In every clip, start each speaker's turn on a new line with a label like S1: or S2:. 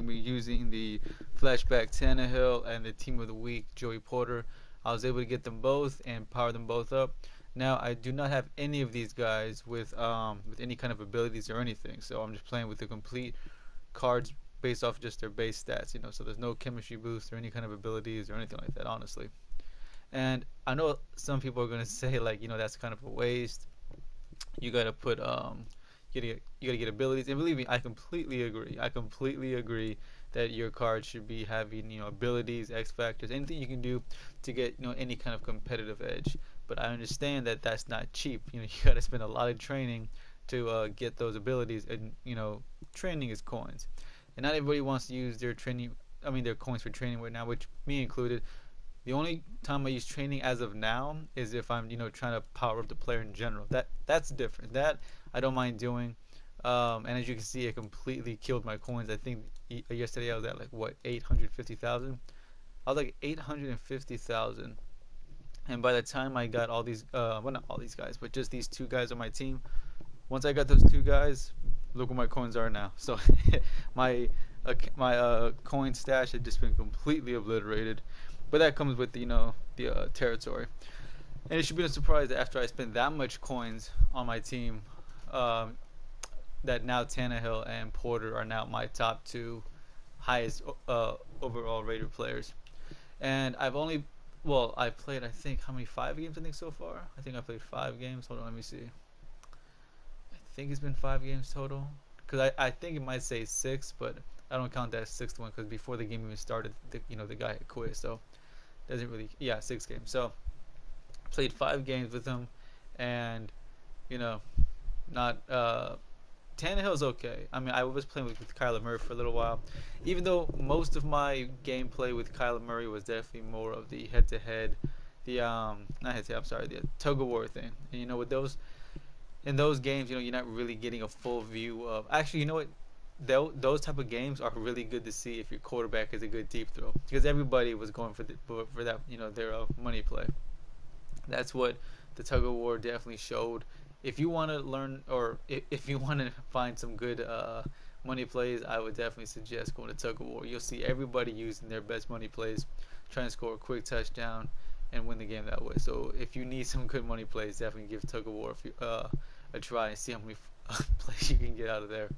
S1: going to be using the Flashback Tannehill and the Team of the Week Joey Porter. I was able to get them both and power them both up. Now I do not have any of these guys with any kind of abilities or anything, so I'm just playing with the complete cards based off just their base stats. So there's no chemistry boost or any kind of abilities or anything like that, honestly. And I know some people are gonna say like, that's kind of a waste. You gotta put you gotta get abilities, and believe me, I completely agree. I completely agree that your card should be having abilities, X factors, anything you can do to get any kind of competitive edge. But I understand that that's not cheap. You gotta spend a lot of training to get those abilities, and training is coins, and not everybody wants to use their training. I mean, their coins for training right now, which me included. The only time I use training as of now is if I'm, trying to power up the player in general. That's different. That I don't mind doing. And as you can see, it completely killed my coins. I think yesterday I was at like what 850,000. I was like 850,000, and by the time I got all these, well, not all these guys, but just these two guys on my team. Once I got those two guys, look where my coins are now. So my coin stash had just been completely obliterated. But that comes with the territory, and it should be no surprise that after I spent that much coins on my team, um, that now Tannehill and Porter are now my top two highest overall rated players. And I've played, I think, how many, 5 games I think so far. I think I played 5 games. Hold on, let me see. I think it's been 5 games total, because I think it might say six, but I don't count that sixth one because before the game even started, the guy had quit. So doesn't really, yeah, 6 games. So played 5 games with him, and you know not Tannehill's okay. I mean, I was playing with Kyler Murray for a little while, even though most of my gameplay with Kyler Murray was definitely more of the head-to-head, the not head-to-head, I'm sorry, the tug of war thing. And with those, in those games, you're not really getting a full view of. Actually, you know what? Those type of games are really good to see if your quarterback is a good deep throw, because everybody was going for that, their money play. That's what the tug of war definitely showed. If you want to learn, or if you want to find some good money plays, I would definitely suggest going to tug of war. You'll see everybody using their best money plays, trying to score a quick touchdown and win the game that way. So if you need some good money plays, definitely give tug of war a try and see how many plays you can get out of there.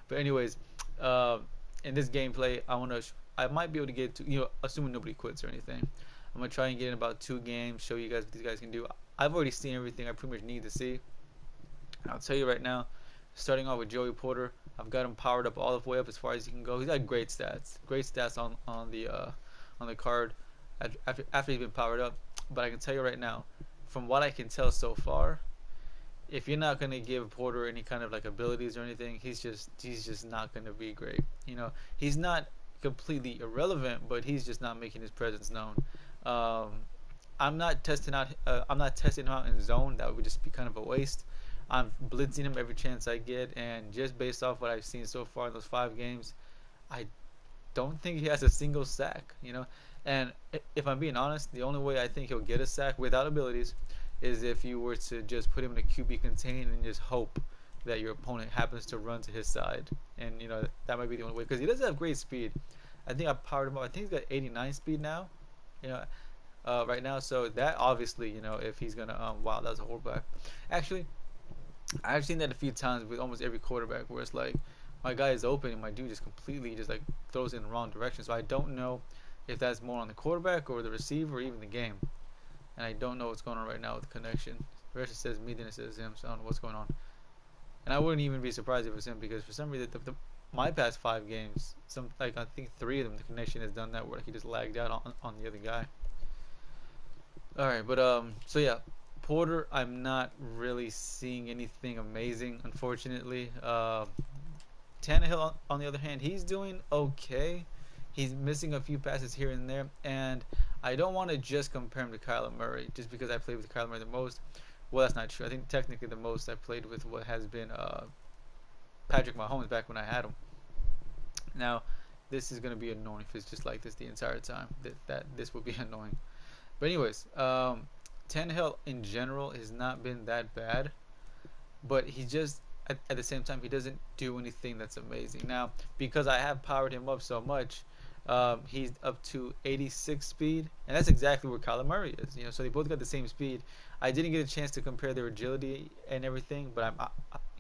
S1: But anyways, uh, in this gameplay, I might be able to get to, assuming nobody quits or anything. I'm gonna try and get in about 2 games, show you guys what these guys can do. I've already seen everything I pretty much need to see. I'll tell you right now, starting off with Joey Porter, I've got him powered up all the way up as far as he can go. He's got great stats on the card after he's been powered up. But I can tell you right now, from what I can tell so far, if you're not gonna give Porter any kind of like abilities or anything, he's just not gonna be great. He's not completely irrelevant, but he's just not making his presence known. Um, I'm not testing out. I'm not testing him out in zone. That would just be kind of a waste. I'm blitzing him every chance I get, and just based off what I've seen so far in those 5 games, I don't think he has a single sack. And if I'm being honest, the only way I think he'll get a sack without abilities is if you were to just put him in a QB contain and just hope that your opponent happens to run to his side, and that might be the only way, because he doesn't have great speed. I think I powered him up. I think he's got 89 speed now. You know, right now. So that obviously, if he's gonna, wow, that was a holdback. Actually, I've seen that a few times with almost every quarterback, where it's like my guy is open and my dude just completely just like throws it in the wrong direction. So I don't know if that's more on the quarterback or the receiver or even the game. And I don't know what's going on right now with the connection. The rest says me, then it says him. So I don't know what's going on. And I wouldn't even be surprised if it was him, because for some reason my past 5 games, I think 3 of them, the connection has done that where he just lagged out on the other guy. All right, but so yeah, Porter, I'm not really seeing anything amazing, unfortunately. Tannehill, on the other hand, he's doing okay. He's missing a few passes here and there, and I don't want to just compare him to Kyler Murray just because I played with Kyler Murray the most. Well, that's not true. I think technically the most I played with what has been Patrick Mahomes back when I had him. Now, this is going to be annoying if it's just like this the entire time. That this will be annoying. But anyways, Tannehill in general has not been that bad, but he just at the same time, he doesn't do anything that's amazing. Now, because I have powered him up so much, he's up to 86 speed, and that's exactly where Kyler Murray is. So they both got the same speed. I didn't get a chance to compare their agility and everything, but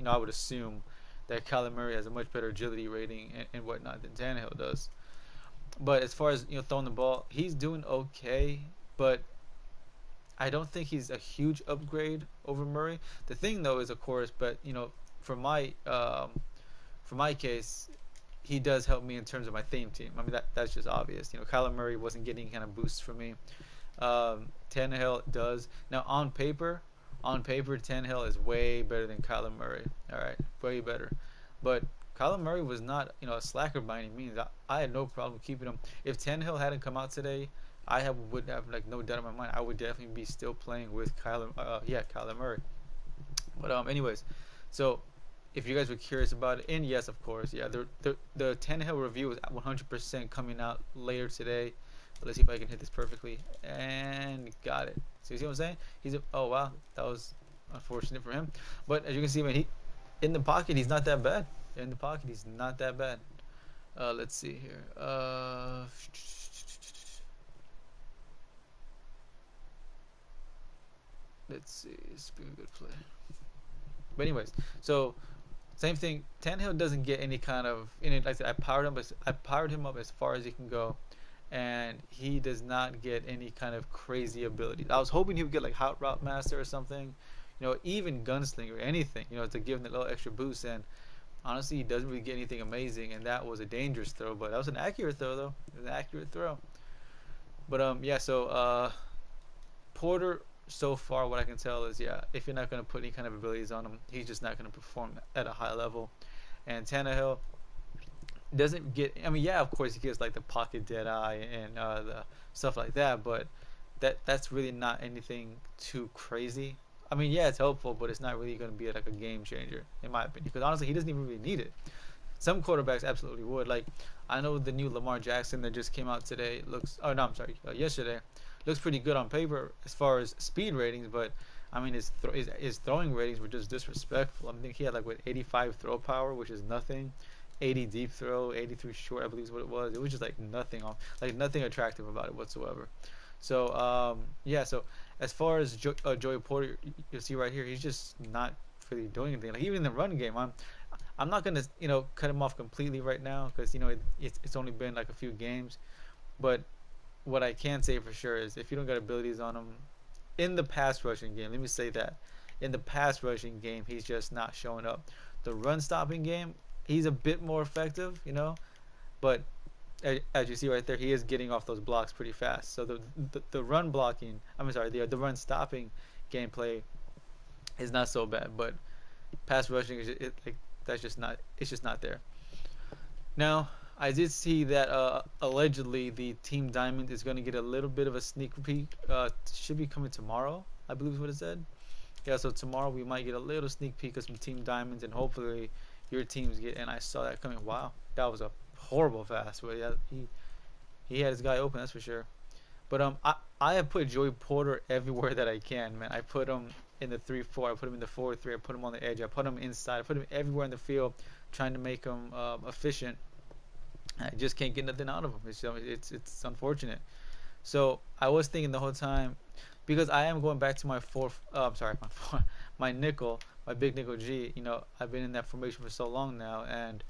S1: I would assume that Kyler Murray has a much better agility rating and whatnot than Tannehill does. But as far as throwing the ball, he's doing okay, but I don't think he's a huge upgrade over Murray. The thing though is, of course, but for my for my case, he does help me in terms of my theme team. I mean that's just obvious. Kyler Murray wasn't getting kind of boosts for me. Tannehill does now on paper, Tannehill is way better than Kyler Murray. All right, way better. But Kyler Murray was not, a slacker by any means. I had no problem keeping him. If Tannehill hadn't come out today, would have like no doubt in my mind. I would definitely be still playing with Kyler Murray. But anyways, so if you guys were curious about it, and yes, of course, yeah, the Tannehill review is 100% coming out later today. Let's see if I can hit this perfectly, and got it. So you see what I'm saying? Oh wow, that was unfortunate for him. But as you can see, man, he in the pocket, he's not that bad. In the pocket, he's not that bad. Let's see here. Let's see. It's been a good play. But anyways, so same thing. Tannehill doesn't get any kind of. Like I said, I powered him up as far as he can go, and he does not get any kind of crazy abilities. I was hoping he would get like Hot Route Master or something, even Gunslinger, anything, to give him a little extra boost. And honestly, he doesn't really get anything amazing, and that was a dangerous throw. But that was an accurate throw, though. It was an accurate throw. But yeah, so Porter, so far, what I can tell is, yeah, if you're not going to put any kind of abilities on him, he's just not going to perform at a high level. And Tannehill doesn't get. I mean, yeah, of course he gets like the pocket dead eye and the stuff like that, but that's really not anything too crazy. I mean, yeah, it's helpful, but it's not really going to be like a game changer in my opinion. Because honestly, he doesn't even really need it. Some quarterbacks absolutely would. Like, I know the new Lamar Jackson that just came out today looks. Oh no, I'm sorry, yesterday looks pretty good on paper as far as speed ratings, but I mean his throwing ratings were just disrespectful. I think he had like 85 throw power, which is nothing. 80 deep throw, 83 short, I believe is what it was. It was just like nothing nothing attractive about it whatsoever. So yeah, so as far as Joey Porter, you'll see right here, he's just not really doing anything. Like even in the run game, I'm not gonna cut him off completely right now because it's only been like a few games, but what I can say for sure is if you don't got abilities on him in the pass rushing game, let me say that in the pass rushing game he's just not showing up. The run stopping game, he's a bit more effective, but as you see right there, he is getting off those blocks pretty fast. So the run blocking, I'm sorry, the run stopping gameplay is not so bad, but pass rushing is like that's just not it's just not there. Now I did see that allegedly the Team Diamond is going to get a little bit of a sneak peek. Should be coming tomorrow, I believe is what it said. Yeah, so tomorrow we might get a little sneak peek of some Team Diamonds, and hopefully your teams get. And I saw that coming. Wow, that was a horrible fast. But yeah, he had his guy open, that's for sure. But I have put Joey Porter everywhere that I can, man. I put him in the 3-4. I put him in the 4-3. I put him on the edge. I put him inside. I put him everywhere in the field, trying to make him efficient. I just can't get nothing out of him. It's unfortunate. So I was thinking the whole time, because I am going back to my my nickel, my big nickel G. I've been in that formation for so long now, and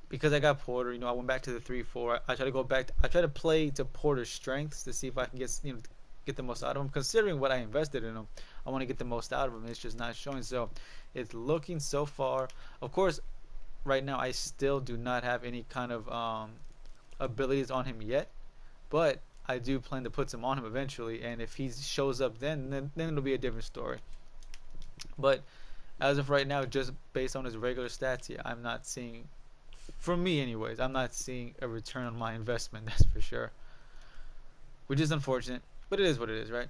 S1: because I got Porter, I went back to the 3-4. I try to go back. I try to play to Porter's strengths to see if I can get the most out of him. Considering what I invested in him, I want to get the most out of him. It's just not showing. So it's looking so far. Of course, right now I still do not have any kind of abilities on him yet, but I do plan to put some on him eventually. And if he shows up, then it'll be a different story. But as of right now, just based on his regular stats, yeah, I'm not seeing. For me, anyways, I'm not seeing a return on my investment. That's for sure. Which is unfortunate, but it is what it is, right?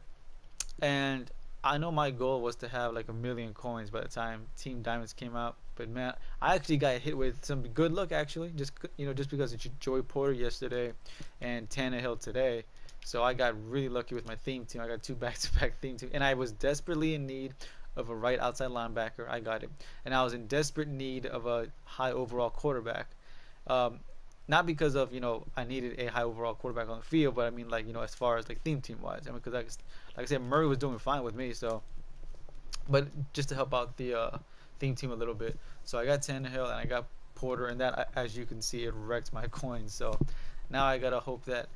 S1: And I know my goal was to have like 1,000,000 coins by the time Team Diamonds came out, but man, I actually got hit with some good luck actually. Just because it's Joey Porter yesterday and Tannehill today, so I got really lucky with my theme team. I got 2 back-to-back theme team, and I was desperately in need of a right outside linebacker. I got it. And I was in desperate need of a high overall quarterback. Um, not because of I needed a high overall quarterback on the field, but I mean like as far as like theme team wise. I mean because like I said, Murray was doing fine with me, so but just to help out the theme team a little bit. So I got Tannehill and I got Porter, and that, as you can see, it wrecked my coins. So now I gotta hope that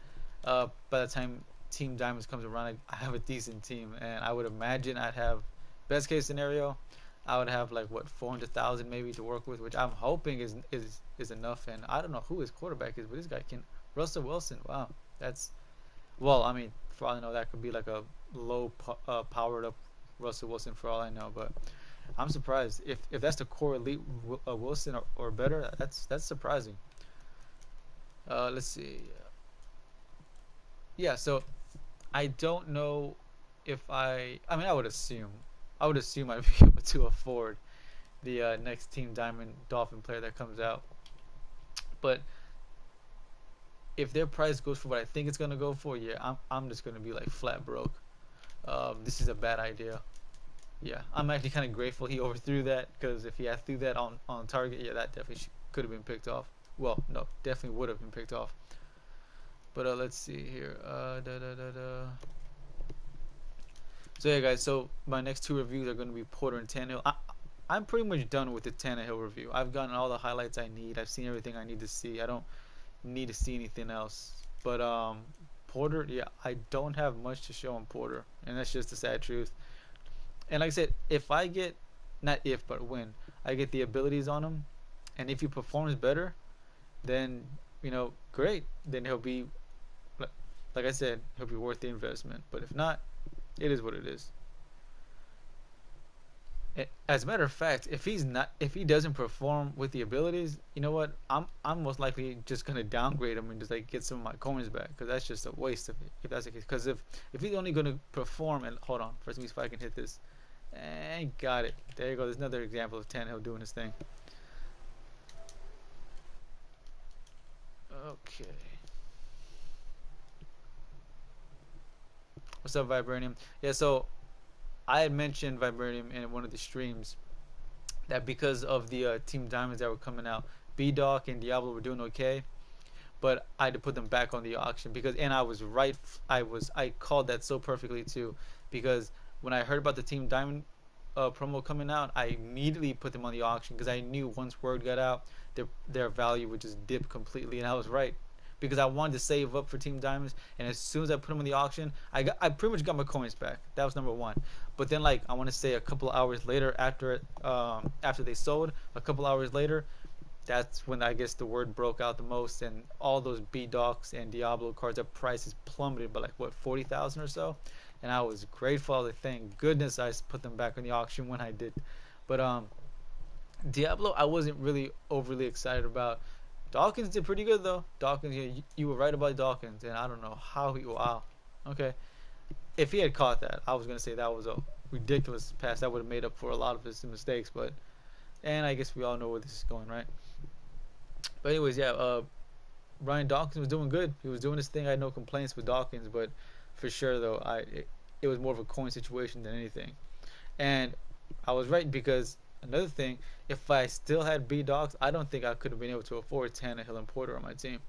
S1: by the time Team Diamonds comes around, I have a decent team, and I would imagine I'd have best case scenario, I would have like what 400,000 maybe to work with, which I'm hoping is enough. And I don't know who his quarterback is, but this guy can Russell Wilson. Wow, that's well, I mean, for all I know, that could be like a powered up Russell Wilson for all I know. But I'm surprised if that's the core elite Wilson or better. That's surprising. Let's see. Yeah, so I don't know if I mean, I would assume I'd be able to afford the next Team Diamond Dolphin player that comes out. But if their price goes for what I think it's gonna go for, yeah, I'm just gonna be like flat broke. This is a bad idea. Yeah, I'm actually kind of grateful he overthrew that, because if he had threw that on target, yeah, that definitely could have been picked off. Well, no, definitely would have been picked off. But let's see here. So yeah, guys. So my next two reviews are going to be Porter and Tannehill. I'm pretty much done with the Tannehill review. I've gotten all the highlights I need. I've seen everything I need to see. I don't need to see anything else. But Porter, yeah, I don't have much to show on Porter, and that's just the sad truth. And like I said, if I get, not if but when I get the abilities on him, and if he performs better, then great. Then he'll be, like I said, he'll be worth the investment. But if not, it is what it is. As a matter of fact, if he doesn't perform with the abilities, you know what? I'm most likely just gonna downgrade him and just like get some of my coins back, because that's just a waste of it if that's the case. Because if he's only gonna perform, and hold on, first let me see if I can hit this. And got it. There you go. There's another example of Tannehill doing his thing. Okay. What's up, Vibranium? Yeah, so I had mentioned Vibranium in one of the streams that because of the Team Diamonds that were coming out, B-Doc and Diablo were doing okay, but I had to put them back on the auction because, and I was right. I called that so perfectly too, because when I heard about the Team Diamond promo coming out, I immediately put them on the auction because I knew once word got out, their value would just dip completely, and I was right because I wanted to save up for Team Diamonds, and as soon as I put them on the auction, I pretty much got my coins back. That was number one. But then, like, I want to say a couple hours later, after they sold, a couple hours later, that's when I guess the word broke out the most, and all those B-Docs and Diablo cards, their prices plummeted by like what 40,000 or so, and I was grateful. Like, thank goodness I put them back on the auction when I did. But Diablo, I wasn't really overly excited about. Dawkins did pretty good though. Dawkins, you were right about Dawkins, and I don't know how he. Wow. Okay. If he had caught that, I was gonna say that was a ridiculous pass. That would have made up for a lot of his mistakes. But and I guess we all know where this is going, right? But anyways, yeah. Ryan Dawkins was doing good. He was doing his thing. I had no complaints with Dawkins, but for sure though, it was more of a coin situation than anything. And I was right because another thing, if I still had B Dogs, I don't think I could have been able to afford Tannehill and Porter on my team.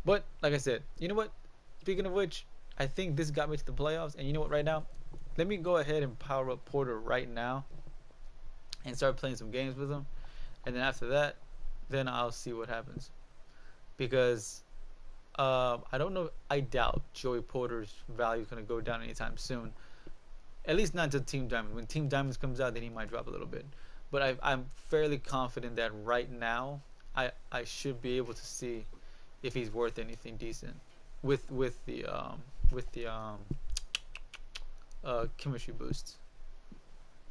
S1: But like I said, you know what? Speaking of which, I think this got me to the playoffs. And you know what? Right now, let me go ahead and power up Porter right now and start playing some games with him. And then after that, then I'll see what happens. Because I don't know. I doubt Joey Porter's value is going to go down anytime soon. At least not to Team Diamond. When Team Diamonds comes out, then he might drop a little bit. But I'm fairly confident that right now, I should be able to see if he's worth anything decent with the chemistry boosts.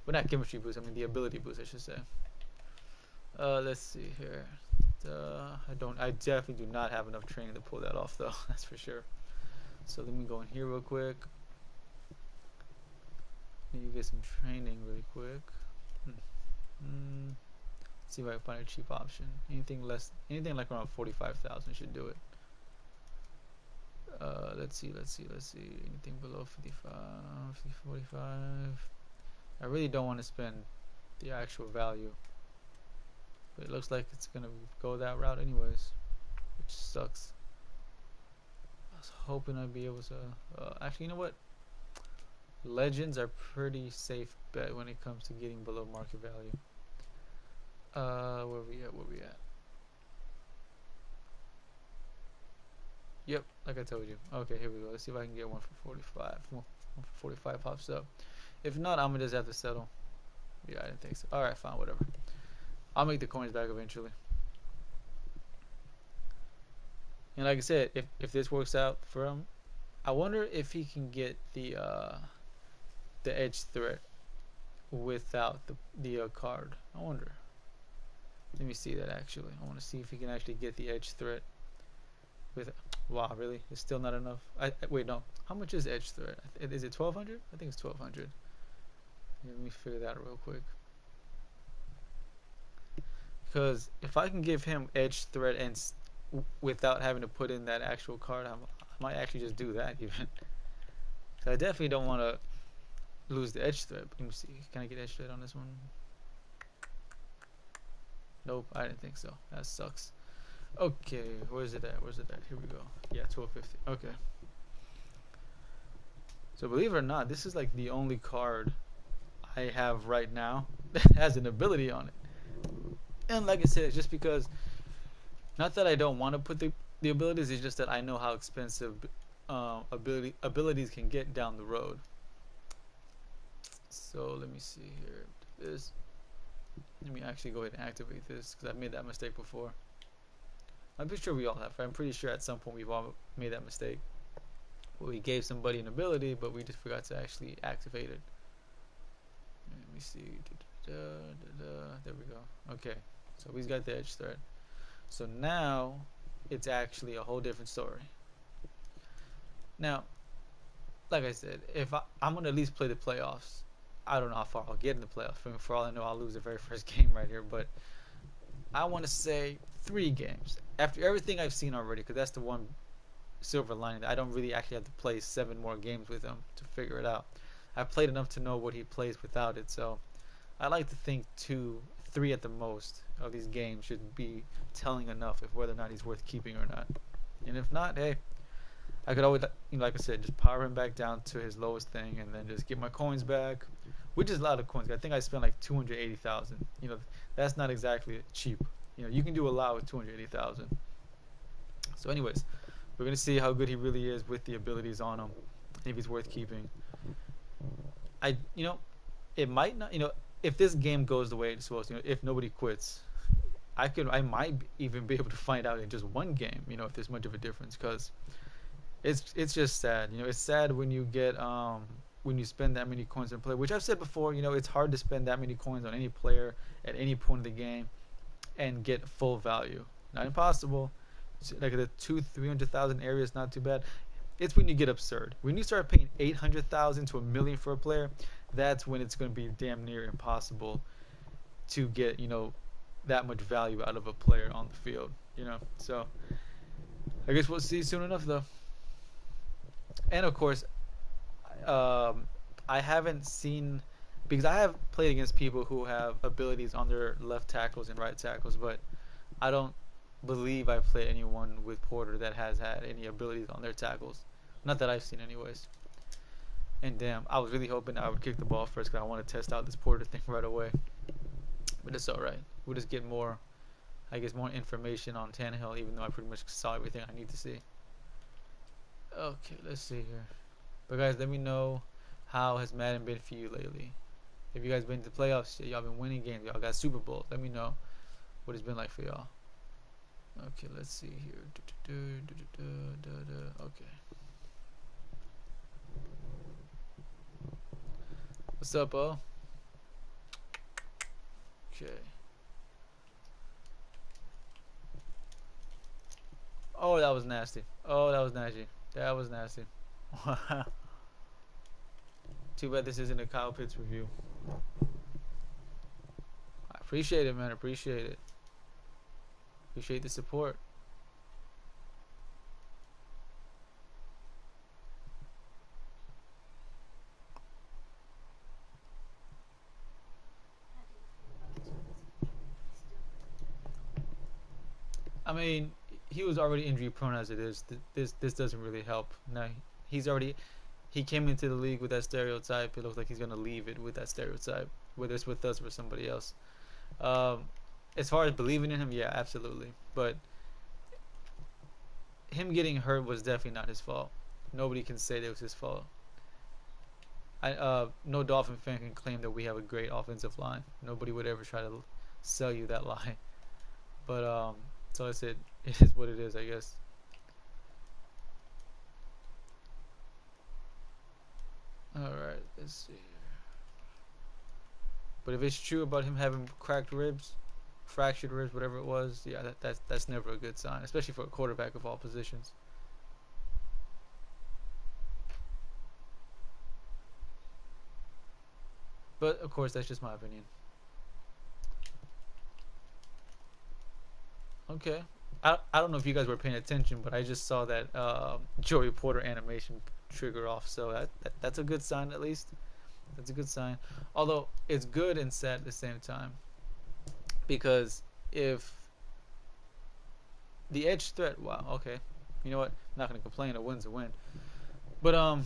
S1: Well, not chemistry boost. I mean the ability boost, I should say. Let's see here. I definitely do not have enough training to pull that off, though. That's for sure. So let me go in here real quick. Need to get some training really quick. Let's see if I can find a cheap option. Anything like around 45,000 should do it. Let's see. Anything below 55, 45. I really don't want to spend the actual value, but it looks like it's gonna go that route anyways, which sucks. I was hoping I'd be able to. Actually, you know what? Legends are pretty safe bet when it comes to getting below market value. Where we at? Where we at? Yep, like I told you. Okay, here we go. Let's see if I can get one for 45. One for 45 pops up. If not, I'm gonna just have to settle. Yeah, I didn't think so. Alright, fine, whatever. I'll make the coins back eventually. And like I said, if this works out for him, I wonder if he can get the edge threat without the card. I wonder. Let me see that actually. I want to see if he can actually get the edge threat with. Wow, really? It's still not enough. Wait, no. How much is edge threat? Is it 1200? I think it's 1200. Let me figure that out real quick. Because if I can give him edge threat and without having to put in that actual card, I might actually just do that even. So I definitely don't want to lose the edge threat. Let me see. Can I get edge threat on this one? Nope, I didn't think so. That sucks. Okay, where's it at? Where's it at? Here we go. Yeah, 1250. Okay. So believe it or not, this is like the only card I have right now that has an ability on it. And like I said, just because, not that I don't want to put the abilities, it's just that I know how expensive abilities can get down the road. So let me see here. This. Let me actually go ahead and activate this because I've made that mistake before. I'm pretty sure we all have. I'm pretty sure at some point we've all made that mistake. We gave somebody an ability, but we just forgot to actually activate it. Let me see. There we go. Okay, so he's got the edge threat. So now it's actually a whole different story. Now, like I said, if I'm gonna at least play the playoffs. I don't know how far I'll get in the playoffs. For all I know, I'll lose the very first game right here. But I want to say 3 games after everything I've seen already, because that's the one silver lining. I don't really actually have to play 7 more games with him to figure it out. I've played enough to know what he plays without it. So I like to think 2, 3 at the most of these games should be telling enough of whether or not he's worth keeping or not. And if not, hey, I could always, like I said, just power him back down to his lowest thing, and then just get my coins back, which is a lot of coins. I think I spent like 280,000. That's not exactly cheap. You can do a lot with 280,000. So, anyways, we're gonna see how good he really is with the abilities on him, if he's worth keeping. It might not. If this game goes the way it's supposed to, if nobody quits, I might even be able to find out in just one game. If there's much of a difference, because it's just sad. It's sad when you get when you spend that many coins on a player, which I've said before. It's hard to spend that many coins on any player at any point of the game and get full value. Not impossible. Like the 300,000 area is not too bad. It's when you get absurd. When you start paying 800,000 to $1 million for a player, that's when it's going to be damn near impossible to get that much value out of a player on the field. So I guess we'll see soon enough, though. And of course, I haven't seen, because I have played against people who have abilities on their left tackles and right tackles, but I don't believe I've played anyone with Porter that has had any abilities on their tackles. Not that I've seen, anyways. And damn, I was really hoping I would kick the ball first because I want to test out this Porter thing right away. But it's alright. We'll just get more information on Tannehill, even though I pretty much saw everything I need to see. Okay, let's see here. But guys, let me know, how has Madden been for you lately? Have you guys been to the playoffs? Y'all been winning games? Y'all got Super Bowl? Let me know what it's been like for y'all. Okay, let's see here. Okay. What's up, Bo? Okay. Oh, that was nasty. Oh, that was nasty. That was nasty. Too bad this isn't a Kyle Pitts review. I appreciate it, man. Appreciate it. Appreciate the support. mean, he was already injury prone as it is. This doesn't really help. Now he's already he came into the league with that stereotype. It looks like he's gonna leave it with that stereotype, whether it's with us or somebody else. Um, as far as believing in him, yeah, absolutely. But him getting hurt was definitely not his fault. Nobody can say that it was his fault. No Dolphin fan can claim that we have a great offensive line. Nobody would ever try to sell you that lie. But so I said, it is what it is, I guess. All right, let's see. But if it's true about him having cracked ribs, fractured ribs, whatever it was, yeah, that's never a good sign, especially for a quarterback of all positions. But of course, that's just my opinion. Okay. I don't know if you guys were paying attention, but I just saw that Joey Porter animation trigger off, so that's a good sign at least. That's a good sign. Although it's good and sad at the same time, because if the edge threat, wow, okay, you know what? I'm not gonna complain. A win's a win. But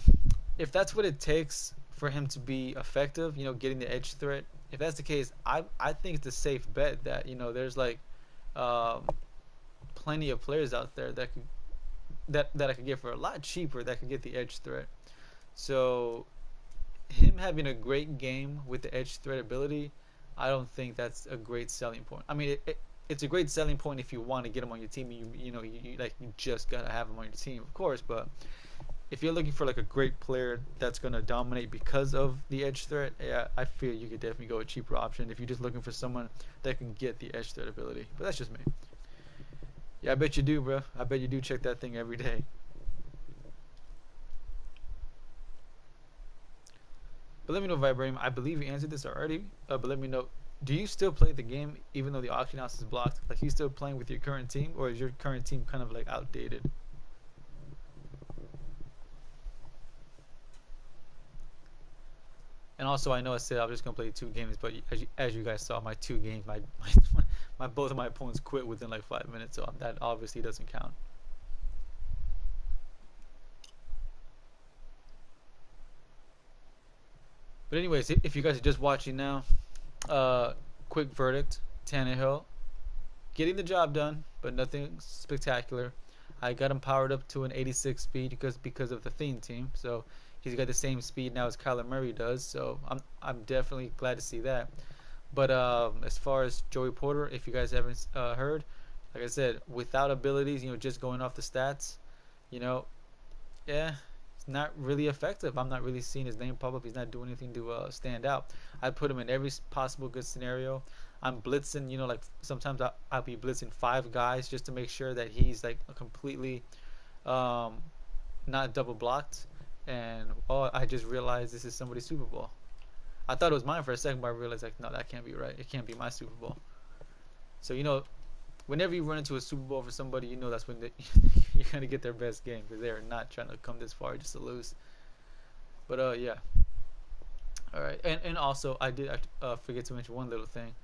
S1: if that's what it takes for him to be effective, getting the edge threat. If that's the case, I think it's a safe bet that there's like um, plenty of players out there that I could get for a lot cheaper that could get the edge threat. So him having a great game with the edge threat ability, I don't think that's a great selling point. I mean, it's a great selling point if you want to get him on your team. You just gotta have him on your team, of course. But if you're looking for like a great player that's gonna dominate because of the edge threat, yeah, I feel you could definitely go a cheaper option if you're just looking for someone that can get the edge threat ability. But that's just me. Yeah, I bet you do, bro. I bet you do check that thing every day. But let me know, Vibranium. I believe you answered this already. But let me know. Do you still play the game even though the auction house is blocked? Like, you still playing with your current team, or is your current team kind of like outdated? And also, I know I said I was just gonna play 2 games, but as you guys saw, my 2 games, my both of my opponents quit within like 5 minutes, so that obviously doesn't count. But anyways, if you guys are just watching now, uh, quick verdict: Tannehill getting the job done, but nothing spectacular. I got him powered up to an 86 speed because of the theme team. So he's got the same speed now as Kyler Murray does. So I'm definitely glad to see that. But as far as Joey Porter, if you guys haven't heard, like I said, without abilities, just going off the stats, you know, yeah, it's not really effective. I'm not really seeing his name pop up. He's not doing anything to stand out. I put him in every possible good scenario. I'm blitzing, like sometimes I'll be blitzing 5 guys just to make sure that he's like completely um, not double blocked. And oh, I just realized this is somebody's Super Bowl. I thought it was mine for a second, but I realized like no, that can't be right. It can't be my Super Bowl. So whenever you run into a Super Bowl for somebody, that's when you're gonna get their best game because they are not trying to come this far just to lose. But yeah, all right. And also I did forget to mention one little thing.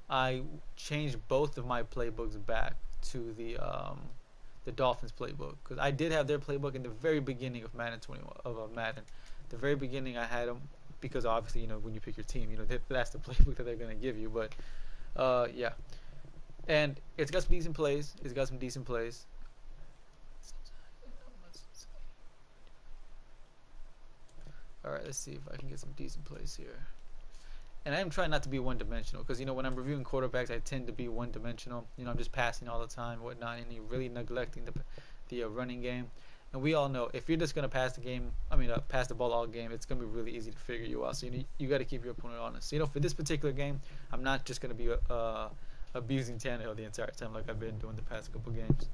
S1: I changed both of my playbooks back to the Dolphins playbook because I did have their playbook in the very beginning of Madden 21 of Madden. The very beginning I had them because obviously when you pick your team, that's the playbook that they're gonna give you. But yeah, and it's got some decent plays. It's got some decent plays. All right, let's see if I can get some decent plays here. And I am trying not to be one-dimensional because when I'm reviewing quarterbacks, I tend to be one-dimensional. I'm just passing all the time, and whatnot, and you're really neglecting the running game. And we all know if you're just gonna pass the game, pass the ball all game, it's gonna be really easy to figure you out. So you got to keep your opponent honest. So, for this particular game, I'm not just gonna be abusing Tannehill the entire time like I've been doing the past couple games.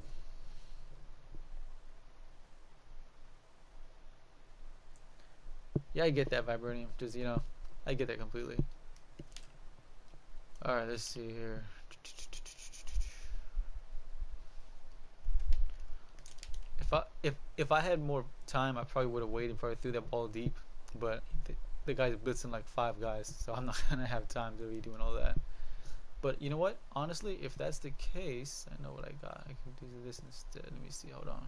S1: Yeah, I get that, Vibranium. Just I get that completely. All right, let's see here. If I had more time, I probably would have waited, probably threw that ball deep. But the guy's blitzing like 5 guys, so I'm not gonna have time to be doing all that. But you know what? Honestly, if that's the case, I know what I got. I can do this instead. Let me see. Hold on.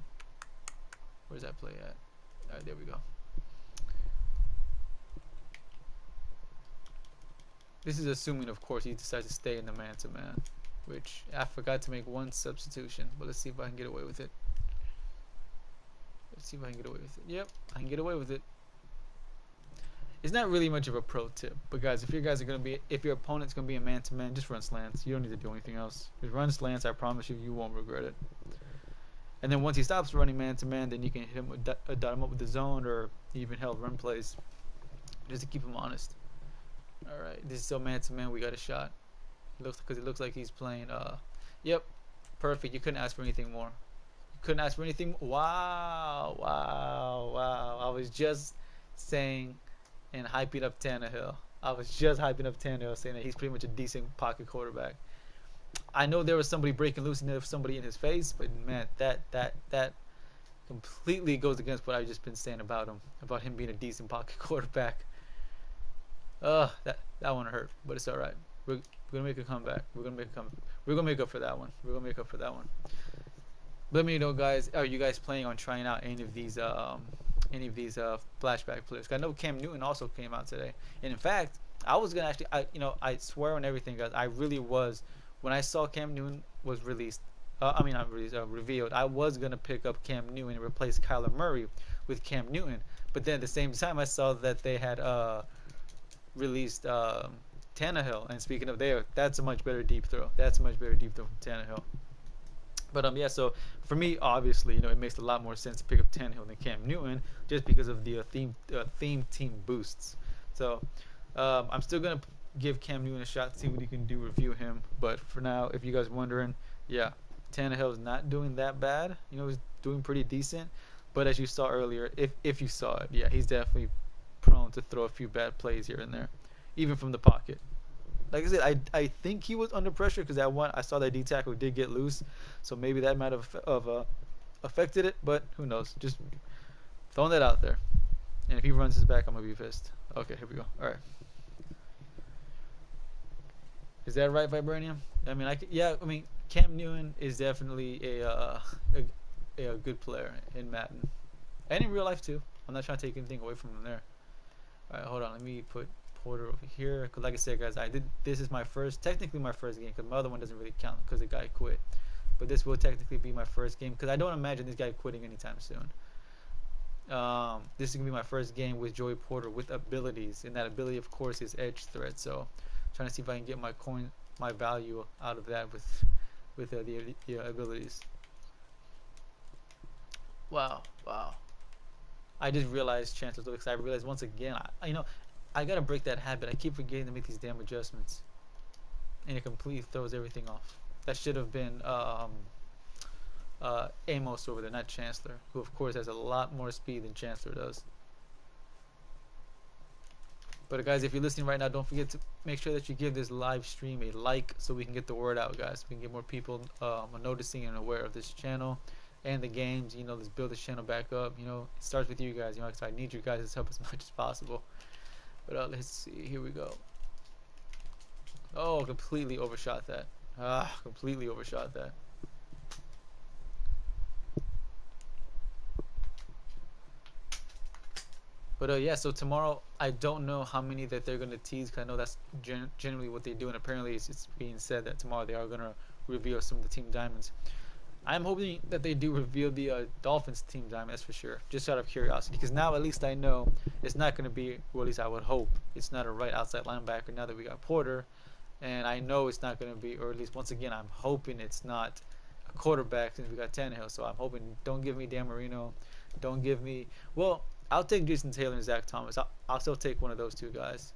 S1: Where's that play at? All right, there we go. This is assuming, of course, he decides to stay in the man-to-man, which I forgot to make one substitution. But let's see if I can get away with it. Let's see if I can get away with it. Yep, I can get away with it. It's not really much of a pro tip, but guys, if your opponent's gonna be a man-to-man, just run slants. You don't need to do anything else. Just run slants. I promise you, you won't regret it. And then once he stops running man-to-man, then you can hit him, dot him up with the zone, or even hell run plays, just to keep him honest. All right, this is still man-to-man. We got a shot. It looks like he's playing. Yep, perfect. You couldn't ask for anything more. You couldn't ask for anything. Wow, wow, wow. I was just saying and hyping up Tannehill. I was just hyping up Tannehill, saying that he's pretty much a decent pocket quarterback. I know there was somebody breaking loose and there was somebody in his face, but man, that completely goes against what I've just been saying about him being a decent pocket quarterback. That one hurt, but it's all right. We're gonna make a comeback. We're gonna make up for that one. Let me know, guys. Are you guys planning on trying out any of these flashback players? I know Cam Newton also came out today, and in fact, I was gonna actually, I swear on everything, guys. I really was. When I saw Cam Newton was released, not released, revealed, I was gonna pick up Cam Newton and replace Kyler Murray with Cam Newton. But then at the same time, I saw that they had released Tannehill. And speaking of there, that's a much better deep throw. From Tannehill. But yeah, so for me, obviously, it makes a lot more sense to pick up Tannehill than Cam Newton, just because of the theme team boosts. So I'm still gonna give Cam Newton a shot, see what he can do, review him. But for now, if you guys are wondering, yeah, Tannehill is not doing that bad. He's doing pretty decent. But as you saw earlier, if you saw it, yeah, he's definitely prone to throw a few bad plays here and there, even from the pocket. Like I said, I think he was under pressure because I saw that D tackle did get loose, so maybe that might have affected it. But who knows? Just throwing that out there. And if he runs his back, I'm gonna be pissed. Okay, here we go. All right. Is that right, Vibranium? Cam Newton is definitely a good player in Madden, and in real life too. I'm not trying to take anything away from him there. All right, hold on. Let me put Porter over here, because like I said, guys, this is technically my first game, because my other one doesn't really count because the guy quit. But this will technically be my first game, because I don't imagine this guy quitting anytime soon. This is gonna be my first game with Joey Porter with abilities, and that ability, of course, is edge threat. So, I'm trying to see if I can get my value out of that with the abilities. Wow. I just realized chances, because I realized once again, I gotta break that habit. I keep forgetting to make these damn adjustments, and it completely throws everything off. That should have been Amos over there, not Chancellor, who of course has a lot more speed than Chancellor does. But guys, if you're listening right now, don't forget to make sure that you give this live stream a like, so we can get the word out, guys. We can get more people noticing and aware of this channel and the games. Let's build this channel back up. It starts with you guys. Because I need you guys' help as much as possible. But let's see. Here we go. Oh, completely overshot that. Completely overshot that. But yeah, so tomorrow, I don't know how many that they're going to tease, because I know that's generally what they do, and apparently it's being said that tomorrow they are going to reveal some of the team diamonds. I'm hoping that they do reveal the Dolphins team diamond, that's for sure, just out of curiosity, because now at least I know it's not going to be, or at least I would hope, it's not a right outside linebacker now that we got Porter, and I know it's not going to be, or at least once again, I'm hoping it's not a quarterback since we got Tannehill, so I'm hoping, don't give me Dan Marino, don't give me, well, I'll take Jason Taylor and Zach Thomas. I'll still take one of those two guys.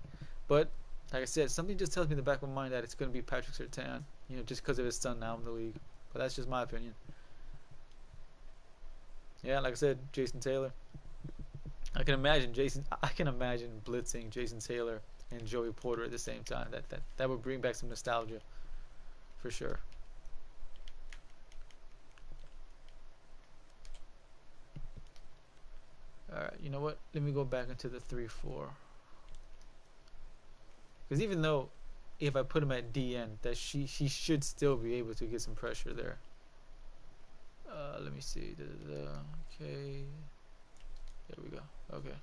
S1: But, like I said, something just tells me in the back of my mind that it's going to be Patrick Surtain, just because of his son now in the league. But that's just my opinion. Yeah, like I said, Jason Taylor. I can imagine blitzing Jason Taylor and Joey Porter at the same time. That would bring back some nostalgia, for sure. Alright, you know what? Let me go back into the 3-4. Because even though if I put him at DN, that he should still be able to get some pressure there. Let me see. Okay, there we go. Okay.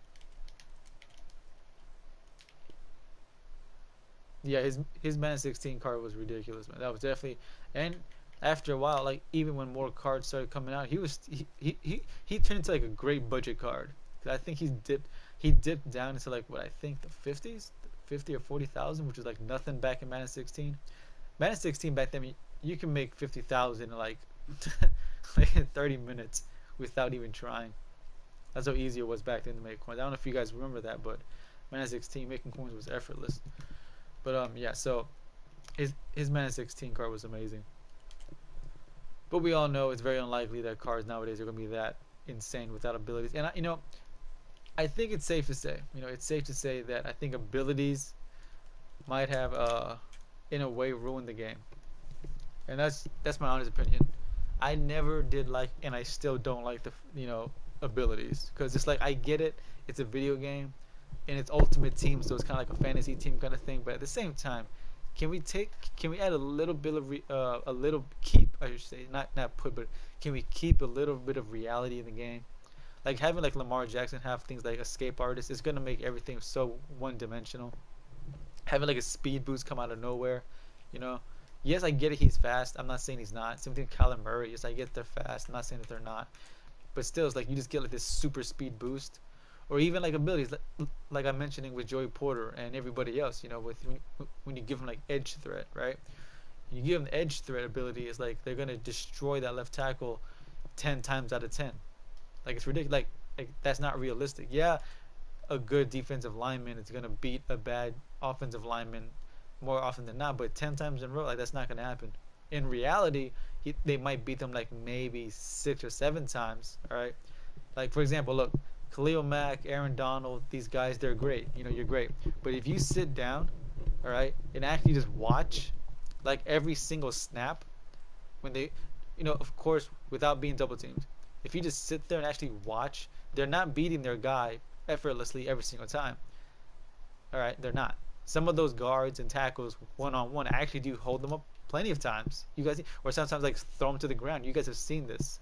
S1: Yeah, his Man 16 card was ridiculous, man. That was definitely, and after a while, like even when more cards started coming out, he turned into like a great budget card. 'Cause I think he dipped down into like what I think the 50s, 50 or 40,000, which was like nothing back in Madden 16. Madden 16 back then, you can make 50,000 in like like in 30 minutes without even trying. That's how easy it was back then to make coins. I don't know if you guys remember that, but Madden 16 making coins was effortless. But yeah, so his Madden 16 card was amazing. But we all know it's very unlikely that cards nowadays are going to be that insane without abilities. And I think it's safe to say, it's safe to say that I think abilities might have, in a way, ruined the game. And that's my honest opinion. I never did like, and I still don't like the, abilities, because it's like I get it. It's a video game, and it's Ultimate Team, so it's kind of like a fantasy team kind of thing. But at the same time, can we add a little bit of a little keep, I should say, not put, but can we keep a little bit of reality in the game? Like having like Lamar Jackson have things like escape artist is gonna make everything so one dimensional. Having like a speed boost come out of nowhere, you know. Yes, I get it. He's fast. I'm not saying he's not. Same thing with Kyler Murray. Yes, I get they're fast. I'm not saying that they're not. But still, it's like you just get like this super speed boost, or even like abilities, like I'm mentioning with Joey Porter and everybody else. With when you give them like edge threat, right? You give them the edge threat ability, it's like they're gonna destroy that left tackle 10 times out of 10. Like it's ridiculous. Like that's not realistic. Yeah, a good defensive lineman is gonna beat a bad offensive lineman more often than not, but 10 times in a row, like that's not gonna happen. In reality, they might beat them like maybe 6 or 7 times. All right, like for example, look, Khalil Mack, Aaron Donald, these guys, they're great. You're great. But if you sit down, all right, and actually just watch, like every single snap, when they, of course, without being double teamed, if you just sit there and actually watch, they're not beating their guy effortlessly every single time. All right, they're not. Some of those guards and tackles one on one actually do hold them up plenty of times. You guys, or sometimes like throw them to the ground. You guys have seen this.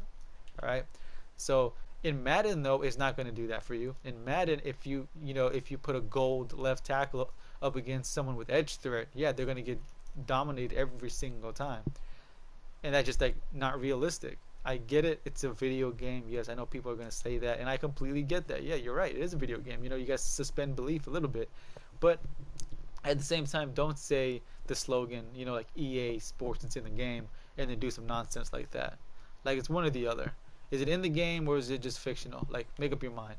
S1: All right, so in Madden though, it's not going to do that for you. In Madden, if you put a gold left tackle up against someone with edge threat, yeah, they're going to get dominated every single time, and that's just like not realistic. I get it. It's a video game. Yes, I know people are going to say that, and I completely get that. Yeah, you're right. It is a video game. You guys suspend belief a little bit, but at the same time, don't say the slogan, like EA Sports, it's in the game, and then do some nonsense like that. Like it's one or the other. Is it in the game or is it just fictional? Like make up your mind.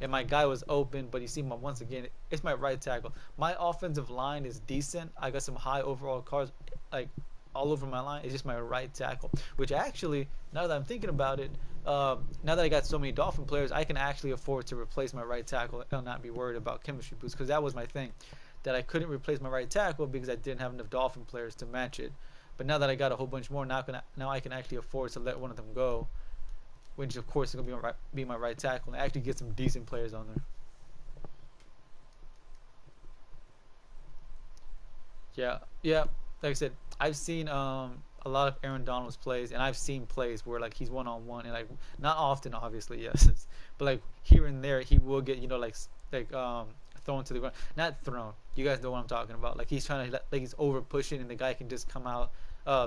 S1: And my guy was open, but you see, once again, it's my right tackle. My offensive line is decent. I got some high overall cards, like all over my line. It's just my right tackle, which actually, now that I'm thinking about it, now that I got so many Dolphin players, I can actually afford to replace my right tackle and not be worried about chemistry boosts, because that was my thing, that I couldn't replace my right tackle because I didn't have enough Dolphin players to match it. But now that I got a whole bunch more, now I can actually afford to let one of them go, which of course is going to be my right tackle, and actually get some decent players on there. Yeah. Like I said, I've seen a lot of Aaron Donald's plays, and I've seen plays where like he's one on one, and like not often, obviously, yes, but like here and there, he will get like thrown to the ground. Not thrown. You guys know what I'm talking about. Like he's trying to like he's over pushing, and the guy can just come out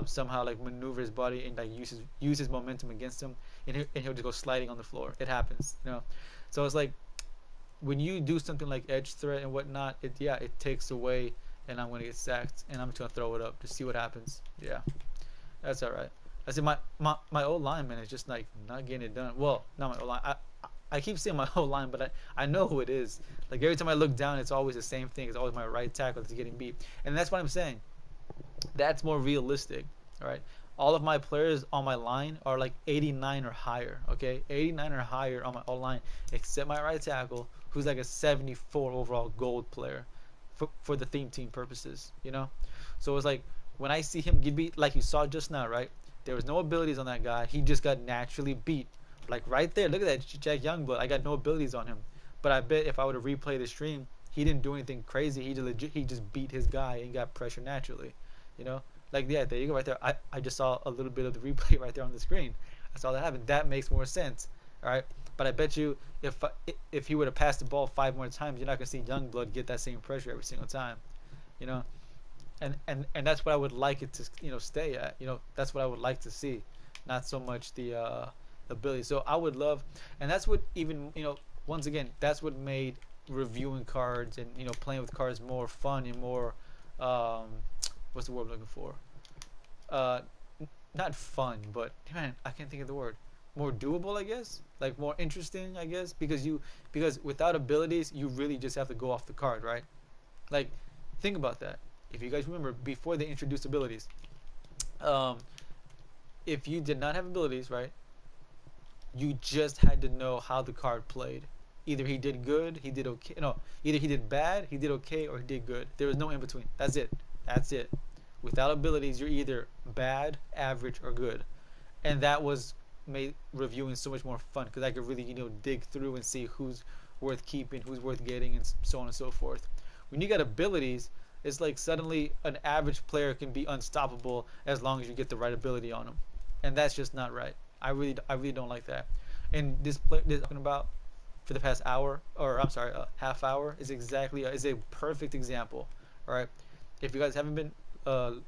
S1: somehow like maneuver his body and like use his momentum against him, and he'll just go sliding on the floor. It happens. So it's like when you do something like edge threat and whatnot, it takes away, and I'm gonna get sacked, and I'm just gonna throw it up to see what happens. Yeah, that's all right. I said my old lineman is just like not getting it done. Well, not my old line. I keep saying my whole line, but I know who it is. Like every time I look down, it's always the same thing. It's always my right tackle that's getting beat, and that's what I'm saying. That's more realistic. All right. All of my players on my line are like 89 or higher. Okay, 89 or higher on my O line, except my right tackle, who's like a 74 overall gold player, for the theme team purposes. So it's like when I see him get beat, like you saw just now, right? There was no abilities on that guy. He just got naturally beat. Like right there, look at that Jack Youngblood. I got no abilities on him, but I bet if I were to replay the stream, he didn't do anything crazy. He just beat his guy and got pressure naturally. You know, like yeah, there you go right there. I just saw a little bit of the replay right there on the screen. That's all that happened. That makes more sense. All right, but I bet you if he would have passed the ball 5 more times, you're not gonna see Youngblood get that same pressure every single time. You know, and that's what I would like it to stay at. That's what I would like to see, not so much the ability. So I would love, and that's what even once again that's what made reviewing cards and playing with cards more fun and more um, what's the word I'm looking for? Uh, Not fun, but man, I can't think of the word. More doable, I guess. Like more interesting, I guess, because without abilities, you really just have to go off the card, right? Like, think about that. If you guys remember, before they introduced abilities, um, if you did not have abilities, right, you just had to know how the card played. Either he did good, he did okay. No, either he did bad, he did okay, or he did good. There was no in between. That's it. That's it. Without abilities, you're either bad, average, or good. And that was made reviewing so much more fun because I could really dig through and see who's worth keeping, who's worth getting, and so on and so forth. When you got abilities, it's like suddenly an average player can be unstoppable as long as you get the right ability on them, and that's just not right. I really don't like that. And this talking about for the past hour, or I'm sorry, half hour, is a perfect example. All right, if you guys haven't been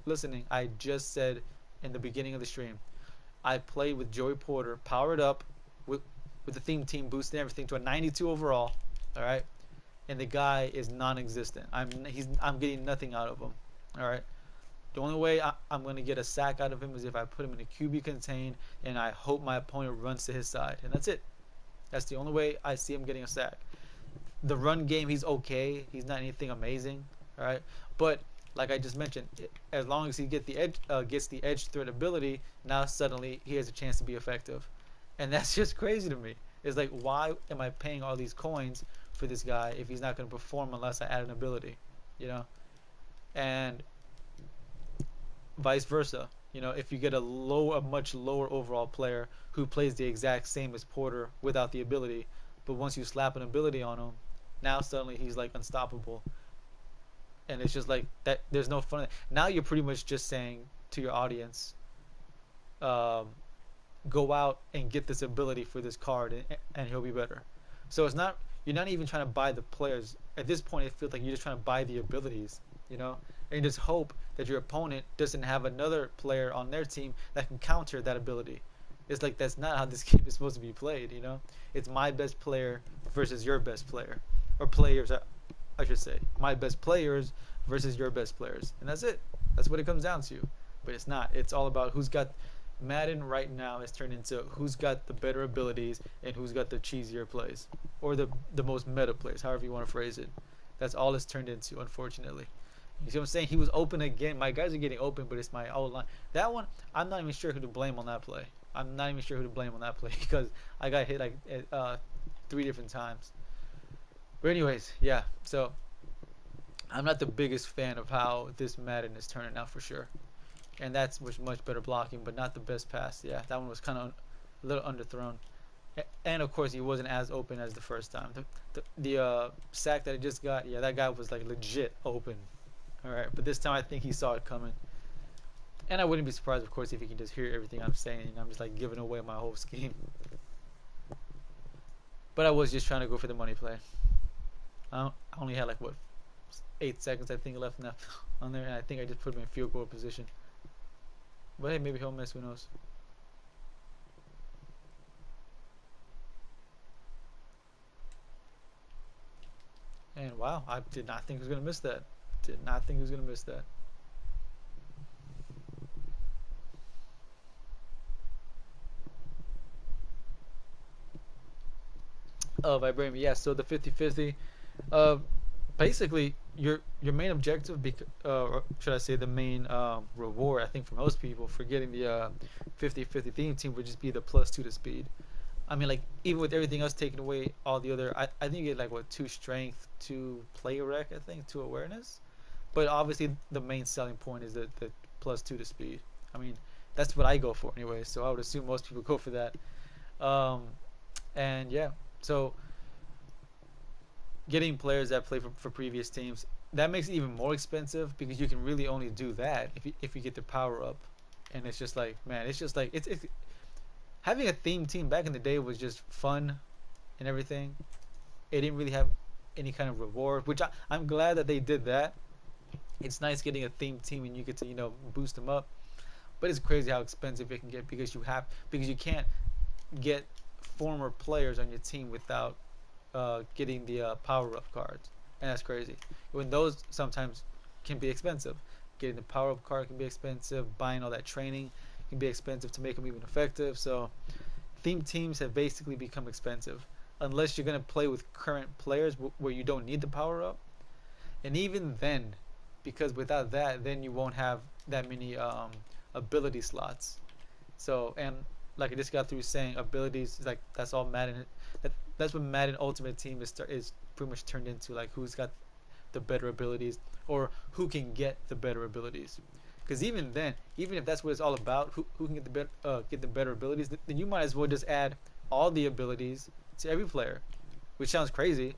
S1: listening, I just said in the beginning of the stream, I played with Joey Porter, powered up with the theme team boosting everything to a 92 overall. All right, and the guy is non-existent. I'm getting nothing out of him. All right. The only way I'm going to get a sack out of him is if I put him in a QB contain and I hope my opponent runs to his side, and that's it. That's the only way I see him getting a sack. The run game, he's okay. He's not anything amazing. All right, but like I just mentioned, as long as he gets the edge threat ability, now suddenly he has a chance to be effective, and that's just crazy to me. It's like, why am I paying all these coins for this guy if he's not going to perform unless I add an ability, you know? And vice versa. If you get a much lower overall player who plays the exact same as Porter without the ability, but once you slap an ability on him, now suddenly he's like unstoppable, and it's just like that. There's no fun. Now you're pretty much just saying to your audience, um, go out and get this ability for this card, and he'll be better. So it's not you're not even trying to buy the players at this point. It feels like you're just trying to buy the abilities, and just hope that your opponent doesn't have another player on their team that can counter that ability. It's like that's not how this game is supposed to be played. It's my best player versus your best player, or players, I should say. My best players versus your best players, and that's it. That's what it comes down to. But it's not. It's all about who's got. Madden right now is turned into who's got the better abilities and who's got the cheesier plays, or the most meta plays, however you want to phrase it. That's all it's turned into, unfortunately. You see what I'm saying? He was open again. My guys are getting open, but it's my old line. That one, I'm not even sure who to blame on that play. I'm not even sure who to blame on that play because I got hit like 3 different times. But anyways, yeah. So I'm not the biggest fan of how this Madden is turning out for sure. And that's much better blocking, but not the best pass. Yeah, that one was kind of a little underthrown. And of course, he wasn't as open as the first time. The sack that I just got, yeah, that guy was like legit open. All right, but this time I think he saw it coming. And I wouldn't be surprised, of course, if he can just hear everything I'm saying. And I'm just like giving away my whole scheme. But I was just trying to go for the money play. I only had like what 8 seconds I think left on there, and I think I just put him in field goal position. But hey, maybe he'll miss. Who knows? And wow, I did not think he was gonna miss that. Did not think he was gonna miss that. Oh, Vibranium. Yeah. So the 50-50. Basically, your main objective, or should I say the main reward, I think for most people for getting the 50-50 theme team would just be the +2 to speed. I mean, like even with everything else taken away, all the other, I think you get like what 2 strength, 2 play rec, I think 2 awareness, but obviously the main selling point is the +2 to speed. I mean, that's what I go for anyway, so I would assume most people go for that. Um, and yeah, so getting players that play for previous teams, that makes it even more expensive because you can really only do that if you get the power up. And it's just like, man, it's just like it's having a theme team back in the day was just fun and everything. It didn't really have any kind of reward, which I'm glad that they did that. It's nice getting a theme team and you get to boost them up, but it's crazy how expensive it can get because you can't get former players on your team without getting the power up cards, and that's crazy. When those sometimes can be expensive, getting the power up card can be expensive. Buying all that training can be expensive to make them even effective. So theme teams have basically become expensive unless you're gonna play with current players where you don't need the power up, and even then, because without that, then you won't have that many ability slots. So and like I just got through saying, abilities like that's all Madden. That's what Madden Ultimate Team is pretty much turned into. Like who's got the better abilities or who can get the better abilities. Because even then, even if that's what it's all about, who can get the better abilities, then you might as well just add all the abilities to every player, which sounds crazy.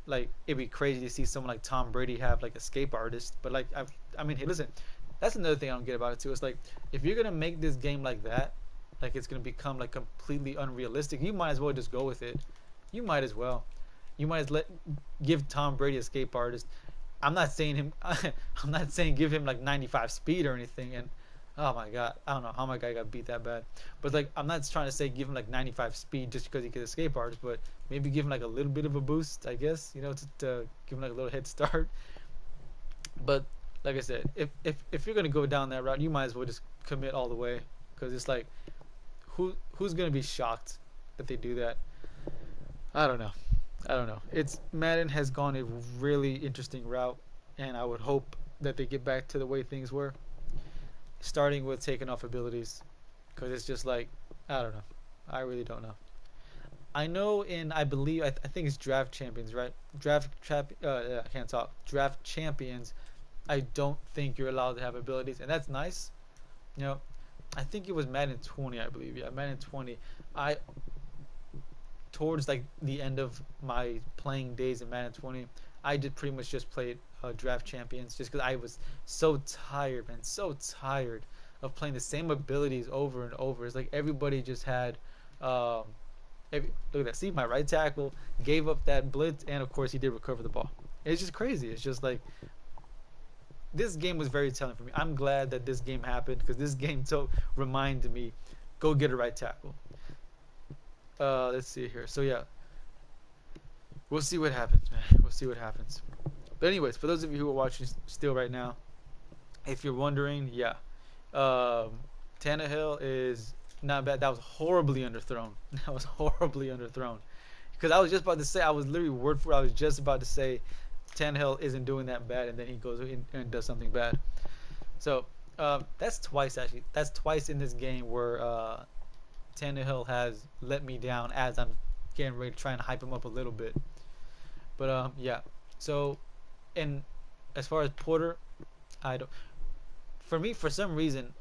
S1: Like it'd be crazy to see someone like Tom Brady have like escape artist, but like I mean, hey, listen, that's another thing I don't get about it too. It's like if you're gonna make this game like that, like it's gonna become like completely unrealistic. You might as well just go with it. You might as well. You might as give Tom Brady escape artist. I'm not saying him. I'm not saying give him like 95 speed or anything. And oh my god, I don't know how my guy got beat that bad. But like I'm not trying to say give him like 95 speed just because he could escape artist, but maybe give him like a little bit of a boost, I guess. To give him like a little head start. But like I said, if you're gonna go down that route, you might as well just commit all the way because it's like who's gonna be shocked that they do that? I don't know. I don't know. It's Madden has gone a really interesting route, and I would hope that they get back to the way things were, starting with taking off abilities, because it's just like I don't know. I really don't know. I know I believe I think it's Draft Champions, right? I can't talk. Draft Champions. I don't think you're allowed to have abilities, and that's nice. You know, I think it was Madden 20, I believe. Yeah, Madden 20. I towards like the end of my playing days in Madden 20, I did pretty much just play Draft Champions just because I was so tired, man, so tired of playing the same abilities over and over. It's like everybody just had. Um, Look at that. See, my right tackle gave up that blitz, and of course he did recover the ball. It's just crazy. It's just like this game was very telling for me. I'm glad that this game happened because this game reminded me, go get a right tackle. Let's see here. So yeah, we'll see what happens, man. We'll see what happens. But anyways, for those of you who are watching still right now, if you're wondering, yeah, um, Tannehill is not bad. That was horribly underthrown. That was horribly underthrown. Because I was just about to say, I was literally word for word, I was just about to say, Tannehill isn't doing that bad, and then he goes in and does something bad. So that's twice actually. That's twice in this game where Tannehill has let me down as I'm getting ready to try and hype him up a little bit. But yeah. So, and as far as Porter, I don't. For me, for some reason,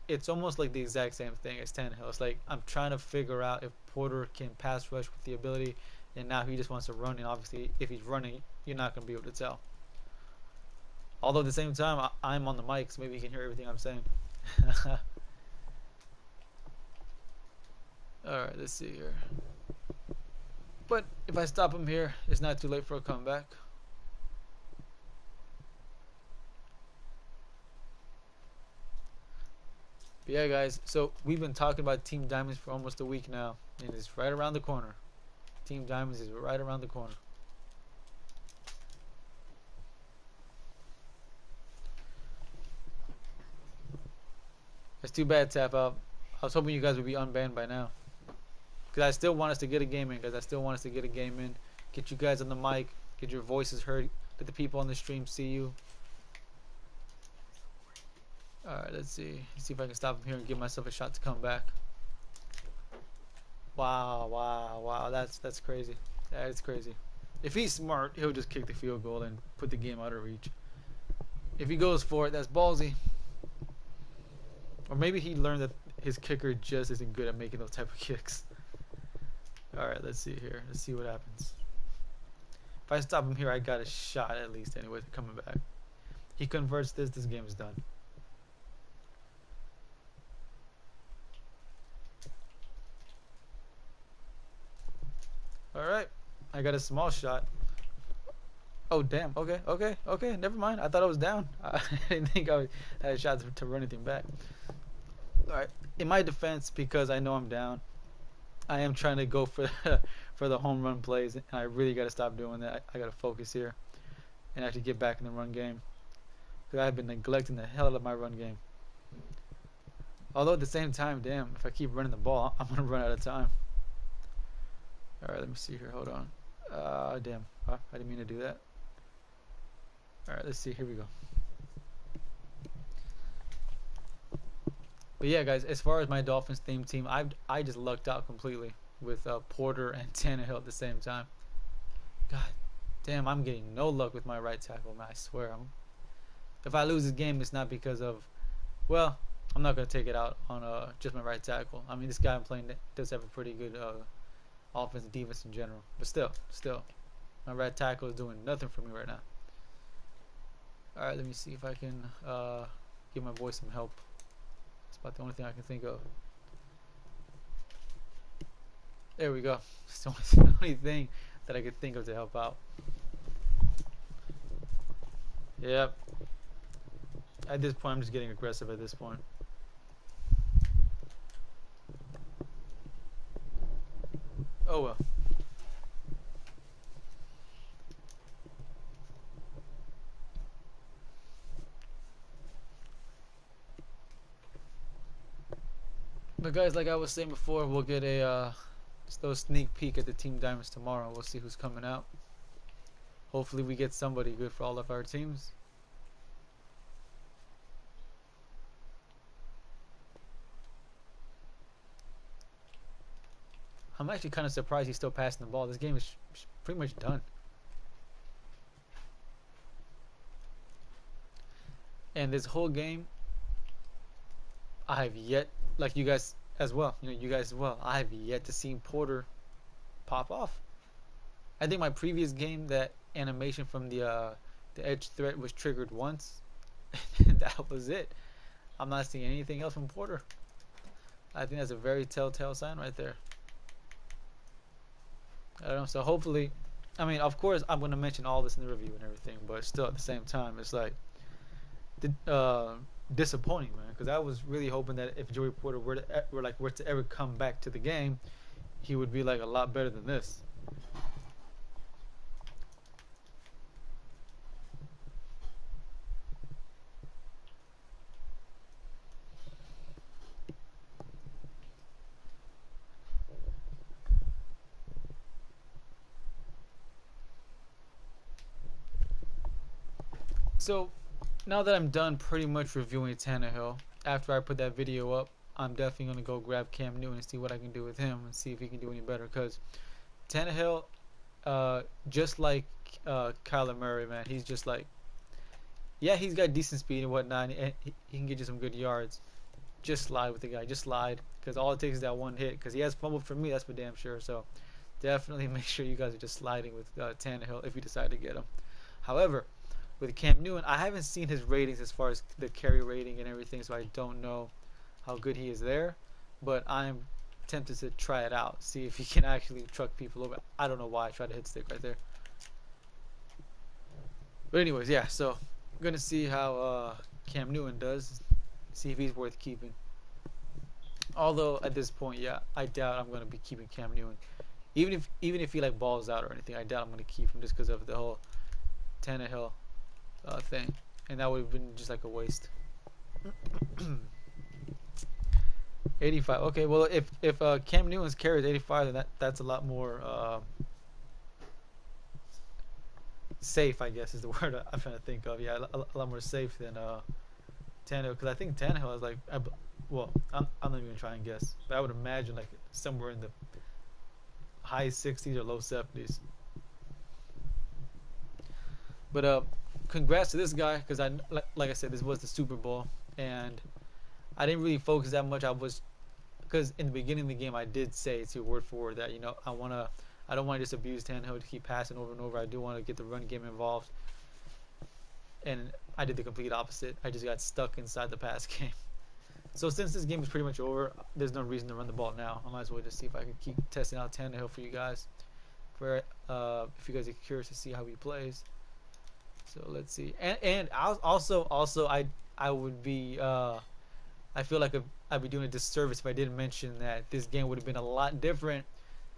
S1: it's almost like the exact same thing as Tannehill. It's like I'm trying to figure out if Porter can pass rush with the ability, and now he just wants to run. And obviously, if he's running, you're not going to be able to tell. Although at the same time, I'm on the mic, so maybe you can hear everything I'm saying. Alright, let's see here. But if I stop him here, it's not too late for a comeback. But yeah, guys, so we've been talking about Team Diamonds for almost a week now, and it's right around the corner. Team Diamonds is right around the corner. That's too bad, Tap Out. I was hoping you guys would be unbanned by now. Because I still want us to get a game in, guys. I still want us to get a game in. Get you guys on the mic. Get your voices heard. Let the people on the stream see you. Alright, let's see. Let's see if I can stop him here and give myself a shot to come back. Wow, wow, wow. That's crazy. That is crazy. If he's smart, he'll just kick the field goal and put the game out of reach. If he goes for it, that's ballsy. Or maybe he learned that his kicker just isn't good at making those type of kicks. Alright, let's see here. Let's see what happens. I stop him here, I got a shot at least anyway. Coming back. He converts this game is done. Alright. I got a small shot. Oh, damn. Okay. Never mind. I thought I was down. I didn't think I had a shot to run anything back. Alright. In my defense, because I know I'm down, I am trying to go for for the home run plays, and I really got to stop doing that. I got to focus here and actually get back in the run game. Because I've been neglecting the hell out of my run game. Although at the same time, damn, if I keep running the ball, I'm going to run out of time. Alright, let me see here. Hold on. Damn. I didn't mean to do that. Alright, let's see. Here we go. But yeah, guys, as far as my Dolphins theme team, I just lucked out completely with Porter and Tannehill at the same time. God damn, I'm getting no luck with my right tackle, man. I swear. If I lose this game, it's not because of, well, I'm not going to take it out on just my right tackle. I mean, this guy I'm playing does have a pretty good offense and defense in general. But still, my right tackle is doing nothing for me right now. Alright, let me see if I can give my boy some help. It's about the only thing I can think of. There we go. It's the only thing that I could think of to help out. Yep. At this point, I'm just getting aggressive at this point. Oh well. But guys, like I was saying before, we'll get a little sneak peek at the Team Diamonds tomorrow. We'll see who's coming out. Hopefully we get somebody good for all of our teams. I'm actually kind of surprised he's still passing the ball. This game is pretty much done. And this whole game, I have yet, like you guys as well, I have yet to see Porter pop off. I think my previous game, that animation from the edge threat was triggered once. And that was it. I'm not seeing anything else from Porter. I think that's a very telltale sign right there. I don't know. So hopefully, I mean, of course, I'm going to mention all this in the review and everything, but still at the same time, it's like disappointing, man. Because I was really hoping that if Joey Porter were to ever come back to the game, he would be like a lot better than this. So now that I'm done pretty much reviewing Tannehill, after I put that video up, I'm definitely going to go grab Cam Newton and see what I can do with him and see if he can do any better. Because Tannehill, just like Kyler Murray, man, he's just like, yeah, he's got decent speed and whatnot, and he can get you some good yards. Just slide with the guy. Just slide. Because all it takes is that one hit. Because he has fumbled for me, that's for damn sure. So definitely make sure you guys are just sliding with Tannehill if you decide to get him. However, with Cam Newton, I haven't seen his ratings as far as the carry rating and everything, so I don't know how good he is there. But I'm tempted to try it out, see if he can actually truck people over. I don't know why I tried to hit stick right there. But anyways, yeah, so I'm going to see how Cam Newton does, see if he's worth keeping. Although at this point, yeah, I doubt I'm going to be keeping Cam Newton. Even if he like balls out or anything, I doubt I'm going to keep him just because of the whole Tannehill thing, and that would have been just like a waste. 85. Okay, well if Cam Newton's carries 85, then that's a lot more safe, I guess is the word I'm trying to think of. Yeah, a lot more safe than Tannehill, because I think Tannehill is like, well, I'm not even trying to guess, but I would imagine like somewhere in the high 60s or low 70s. But congrats to this guy, because like I said, this was the Super Bowl, and I didn't really focus that much. Because in the beginning of the game, I did say to word for word that I want I don't want to just abuse Tannehill to keep passing over and over. I do want to get the run game involved. And I did the complete opposite. I just got stuck inside the pass game. So since this game is pretty much over, there's no reason to run the ball now. I might as well just see if I can keep testing out Tannehill for you guys. For if you guys are curious to see how he plays. So let's see. And also I would be I feel like I'd be doing a disservice if I didn't mention that this game would have been a lot different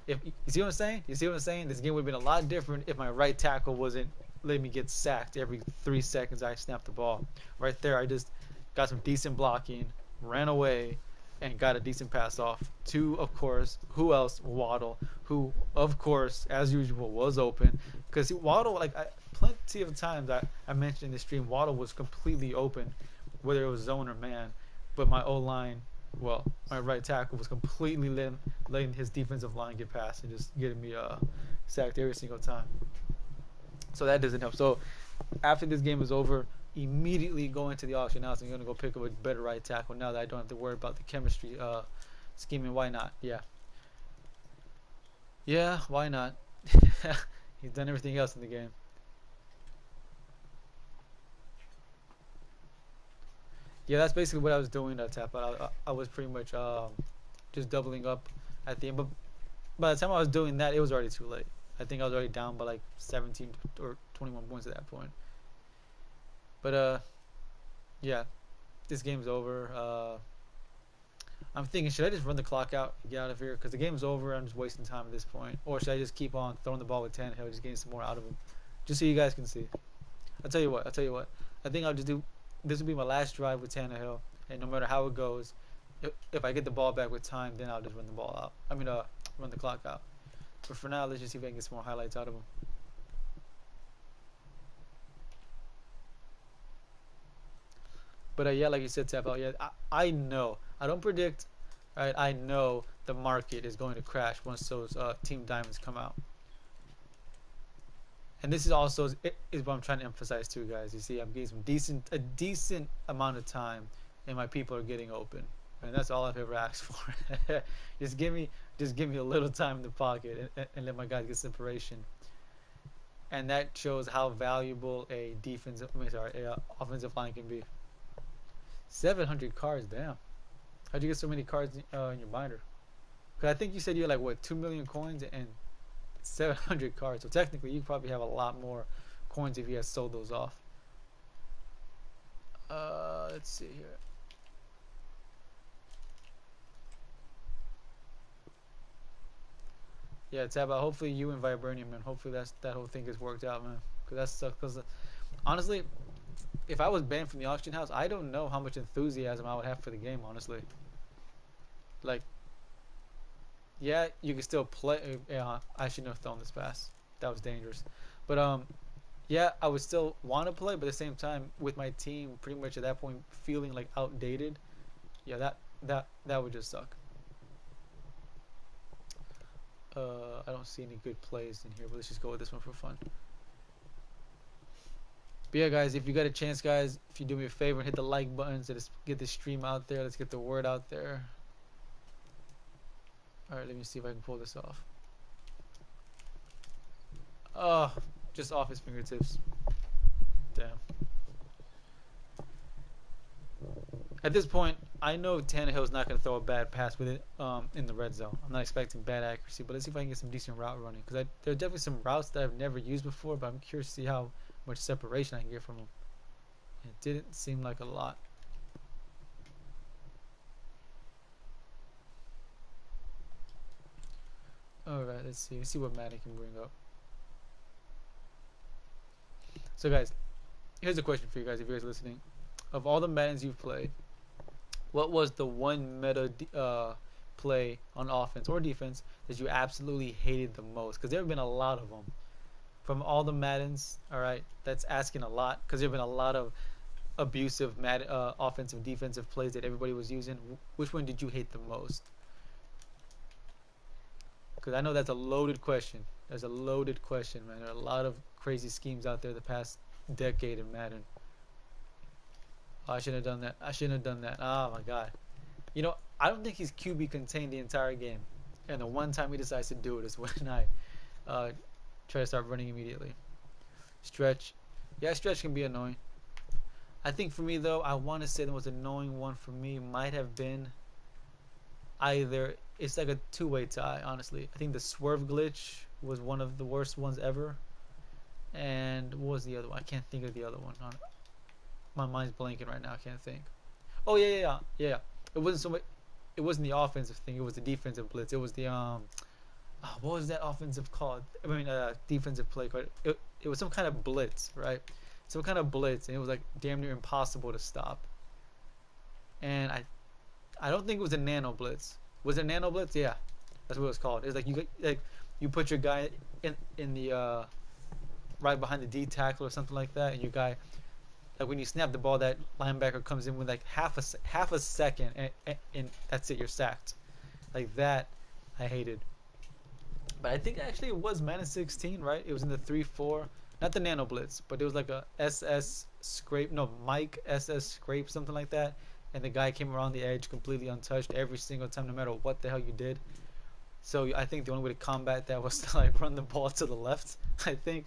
S1: if you see what I'm saying? You see what I'm saying? This game would have been a lot different if my right tackle wasn't letting me get sacked every 3 seconds I snapped the ball. Right there, I just got some decent blocking, ran away, and got a decent pass off to, of course, who else? Waddle, who, of course, as usual, was open. Because Waddle, like, plenty of times I mentioned in the stream, Waddle was completely open, whether it was zone or man. But my O-line, well, my right tackle was completely letting his defensive line get past and just getting me sacked every single time. So that doesn't help. So after this game is over, immediately go into the auction house and I'm going to go pick up a better right tackle now that I don't have to worry about the chemistry scheming. Why not? Yeah, why not? He's done everything else in the game. Yeah, that's basically what I was doing that tap. I was pretty much just doubling up at the end. But by the time I was doing that, it was already too late. I think I was already down by like 17 or 21 points at that point. But yeah, this game's over. I'm thinking, should I just run the clock out, get out of here? Because the game's over. I'm just wasting time at this point. Or should I just keep on throwing the ball with Tannehill, just getting some more out of him, just so you guys can see? I'll tell you what. I think I'll just do. This will be my last drive with Tannehill, and no matter how it goes, if I get the ball back with time, then I'll just run the ball out. Run the clock out. But for now, let's just see if I can get some more highlights out of him. But yeah, like you said, Tap out. Yeah, I know. I don't predict. Right, I know the market is going to crash once those team diamonds come out. And this is also is what I'm trying to emphasize too, guys. You see, I'm getting a decent amount of time, and my people are getting open, and that's all I've ever asked for. just give me a little time in the pocket, and let my guys get separation. And that shows how valuable a offensive line can be. 700 cards, damn. How'd you get so many cards in your binder? Cause I think you said you had like what 2 million coins and 700 cards. So technically, you probably have a lot more coins if you had sold those off. Let's see here. Yeah, Taba. Hopefully you and Vibranium, man. Hopefully that whole thing gets worked out, man. Cause that sucks. Cause honestly, if I was banned from the auction house, I don't know how much enthusiasm I would have for the game. Honestly, like, yeah, you can still play. Yeah, I shouldn't have thrown this pass. That was dangerous. But yeah, I would still want to play, but at the same time, with my team pretty much at that point feeling like outdated, yeah, that would just suck. I don't see any good plays in here, but let's just go with this one for fun. But yeah, guys, if you got a chance, guys, if you do me a favor, hit the like button so let's get this stream out there. Let's get the word out there. All right, let me see if I can pull this off. Oh, just off his fingertips. Damn. At this point, I know Tannehill's not going to throw a bad pass with it in the red zone. I'm not expecting bad accuracy, but let's see if I can get some decent route running. Because there are definitely some routes that I've never used before, but I'm curious to see how much separation I can get from them. It didn't seem like a lot. Alright, let's see. Let's see what Madden can bring up. So guys, here's a question for you guys if you guys are listening. Of all the Maddens you've played, what was the one meta play on offense or defense that you absolutely hated the most? Because there have been a lot of them. From all the Maddens, alright, that's asking a lot. Because there have been a lot of abusive offensive defensive plays that everybody was using. Which one did you hate the most? Because I know that's a loaded question. There's a loaded question, man. There are a lot of crazy schemes out there the past decade in Madden. Oh, I shouldn't have done that. Oh my god. You know, I don't think he's QB contained the entire game. And the one time he decides to do it is when I uh, try to start running immediately. Stretch. Yeah, stretch can be annoying. I think for me though, I want to say the most annoying one for me might have been either it's like a two-way tie. Honestly, I think the swerve glitch was one of the worst ones ever. And what was the other one? I can't think of the other one. My mind's blanking right now. I can't think. Oh yeah. It wasn't so much. It wasn't the offensive thing. It was the defensive blitz. It was the what was that offensive called? I mean, defensive play called. It was some kind of blitz, right? Some kind of blitz, and it was like damn near impossible to stop. And I don't think it was a nano blitz. Was it nano blitz? Yeah, that's what it was called. It's like you put your guy in the right behind the D tackle or something like that, and your guy like when you snap the ball, that linebacker comes in with like half a second, and that's it. You're sacked. Like that, I hated. But I think actually it was Madden 16, right? It was in the 3-4, not the Nano Blitz, but it was like a SS scrape, no Mike SS scrape, something like that. And the guy came around the edge completely untouched every single time, no matter what the hell you did. So I think the only way to combat that was to like run the ball to the left. I think,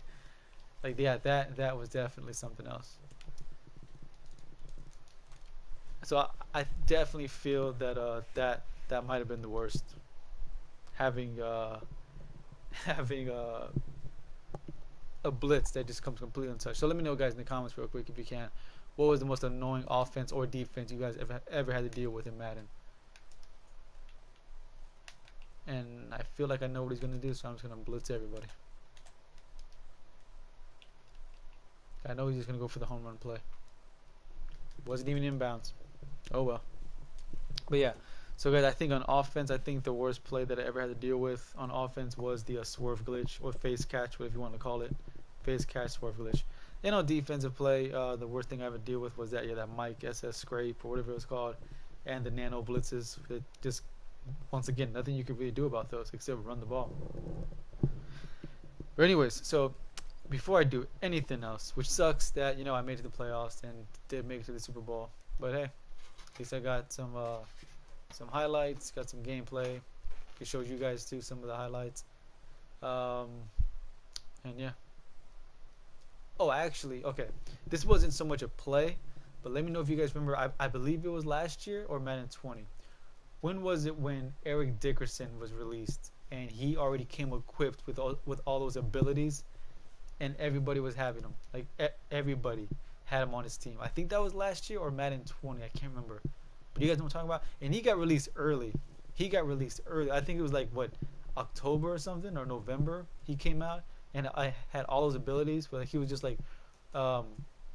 S1: like yeah, that was definitely something else. So I definitely feel that that might have been the worst. Having having a blitz that just comes completely untouched. So let me know, guys, in the comments real quick if you can. What was the most annoying offense or defense you guys ever had to deal with in Madden? And I feel like I know what he's gonna do, so I'm just gonna blitz everybody. I know he's just gonna go for the home run play. Wasn't even inbounds. Oh well. But yeah. So guys, I think on offense, I think the worst play that I ever had to deal with on offense was the swerve glitch or face catch, whatever you want to call it, face catch swerve glitch. And on defensive play, the worst thing I ever deal with was that Mike SS scrape or whatever it was called, and the nano blitzes. It just once again, nothing you could really do about those except run the ball. But anyways, so before I do anything else, which sucks that I made it to the playoffs and did make it to the Super Bowl, but hey, at least I got some highlights, got some gameplay. It shows you guys too some of the highlights. And yeah. Oh, actually, okay. This wasn't so much a play, but let me know if you guys remember. I believe it was last year or Madden 20. When was it when Eric Dickerson was released and he already came equipped with all those abilities, and everybody was having him. Like everybody had him on his team. I think that was last year or Madden 20. I can't remember. But you guys know what I'm talking about? And he got released early. I think it was like what, October or something, or November he came out, and I had all those abilities, but like, he was just like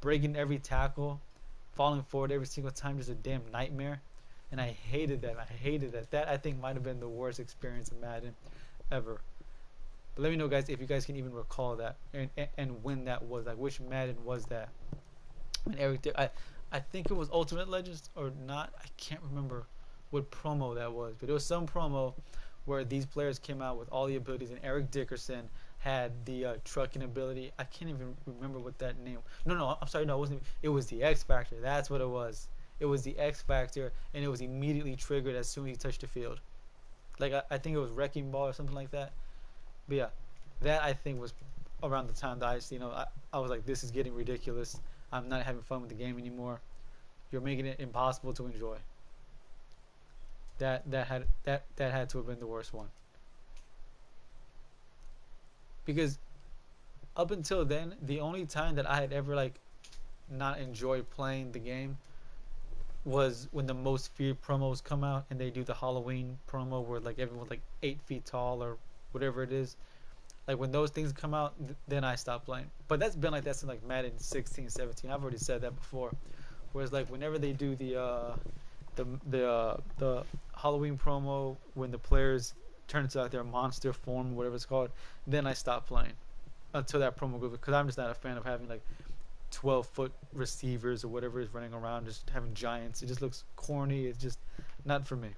S1: breaking every tackle, falling forward every single time, just a damn nightmare. And I hated that. That I think might have been the worst experience in Madden ever. But let me know, guys, if you guys can even recall that, and when that was, like which Madden was that? When I think it was Ultimate Legends or not. I can't remember what promo that was, but it was some promo where these players came out with all the abilities, and Eric Dickerson had the trucking ability. I can't even remember what that name. No, I'm sorry. No, it wasn't. It was the X Factor. That's what it was. It was the X Factor, and it was immediately triggered as soon as he touched the field. Like I think it was Wrecking Ball or something like that. But yeah, that I think was around the time that I was like, this is getting ridiculous. I'm not having fun with the game anymore. You're making it impossible to enjoy. That had to have been the worst one. Because up until then, the only time that I had ever like not enjoyed playing the game was when the Most Feared promos come out and they do the Halloween promo where like everyone's like 8 feet tall or whatever it is. Like when those things come out, then I stop playing. But that's been like that since like Madden 16, 17. I've already said that before. Whereas like whenever they do the Halloween promo when the players turn into like their monster form, whatever it's called, then I stop playing until that promo goes, because I'm just not a fan of having like 12-foot receivers or whatever is running around just having giants. It just looks corny. It's just not for me.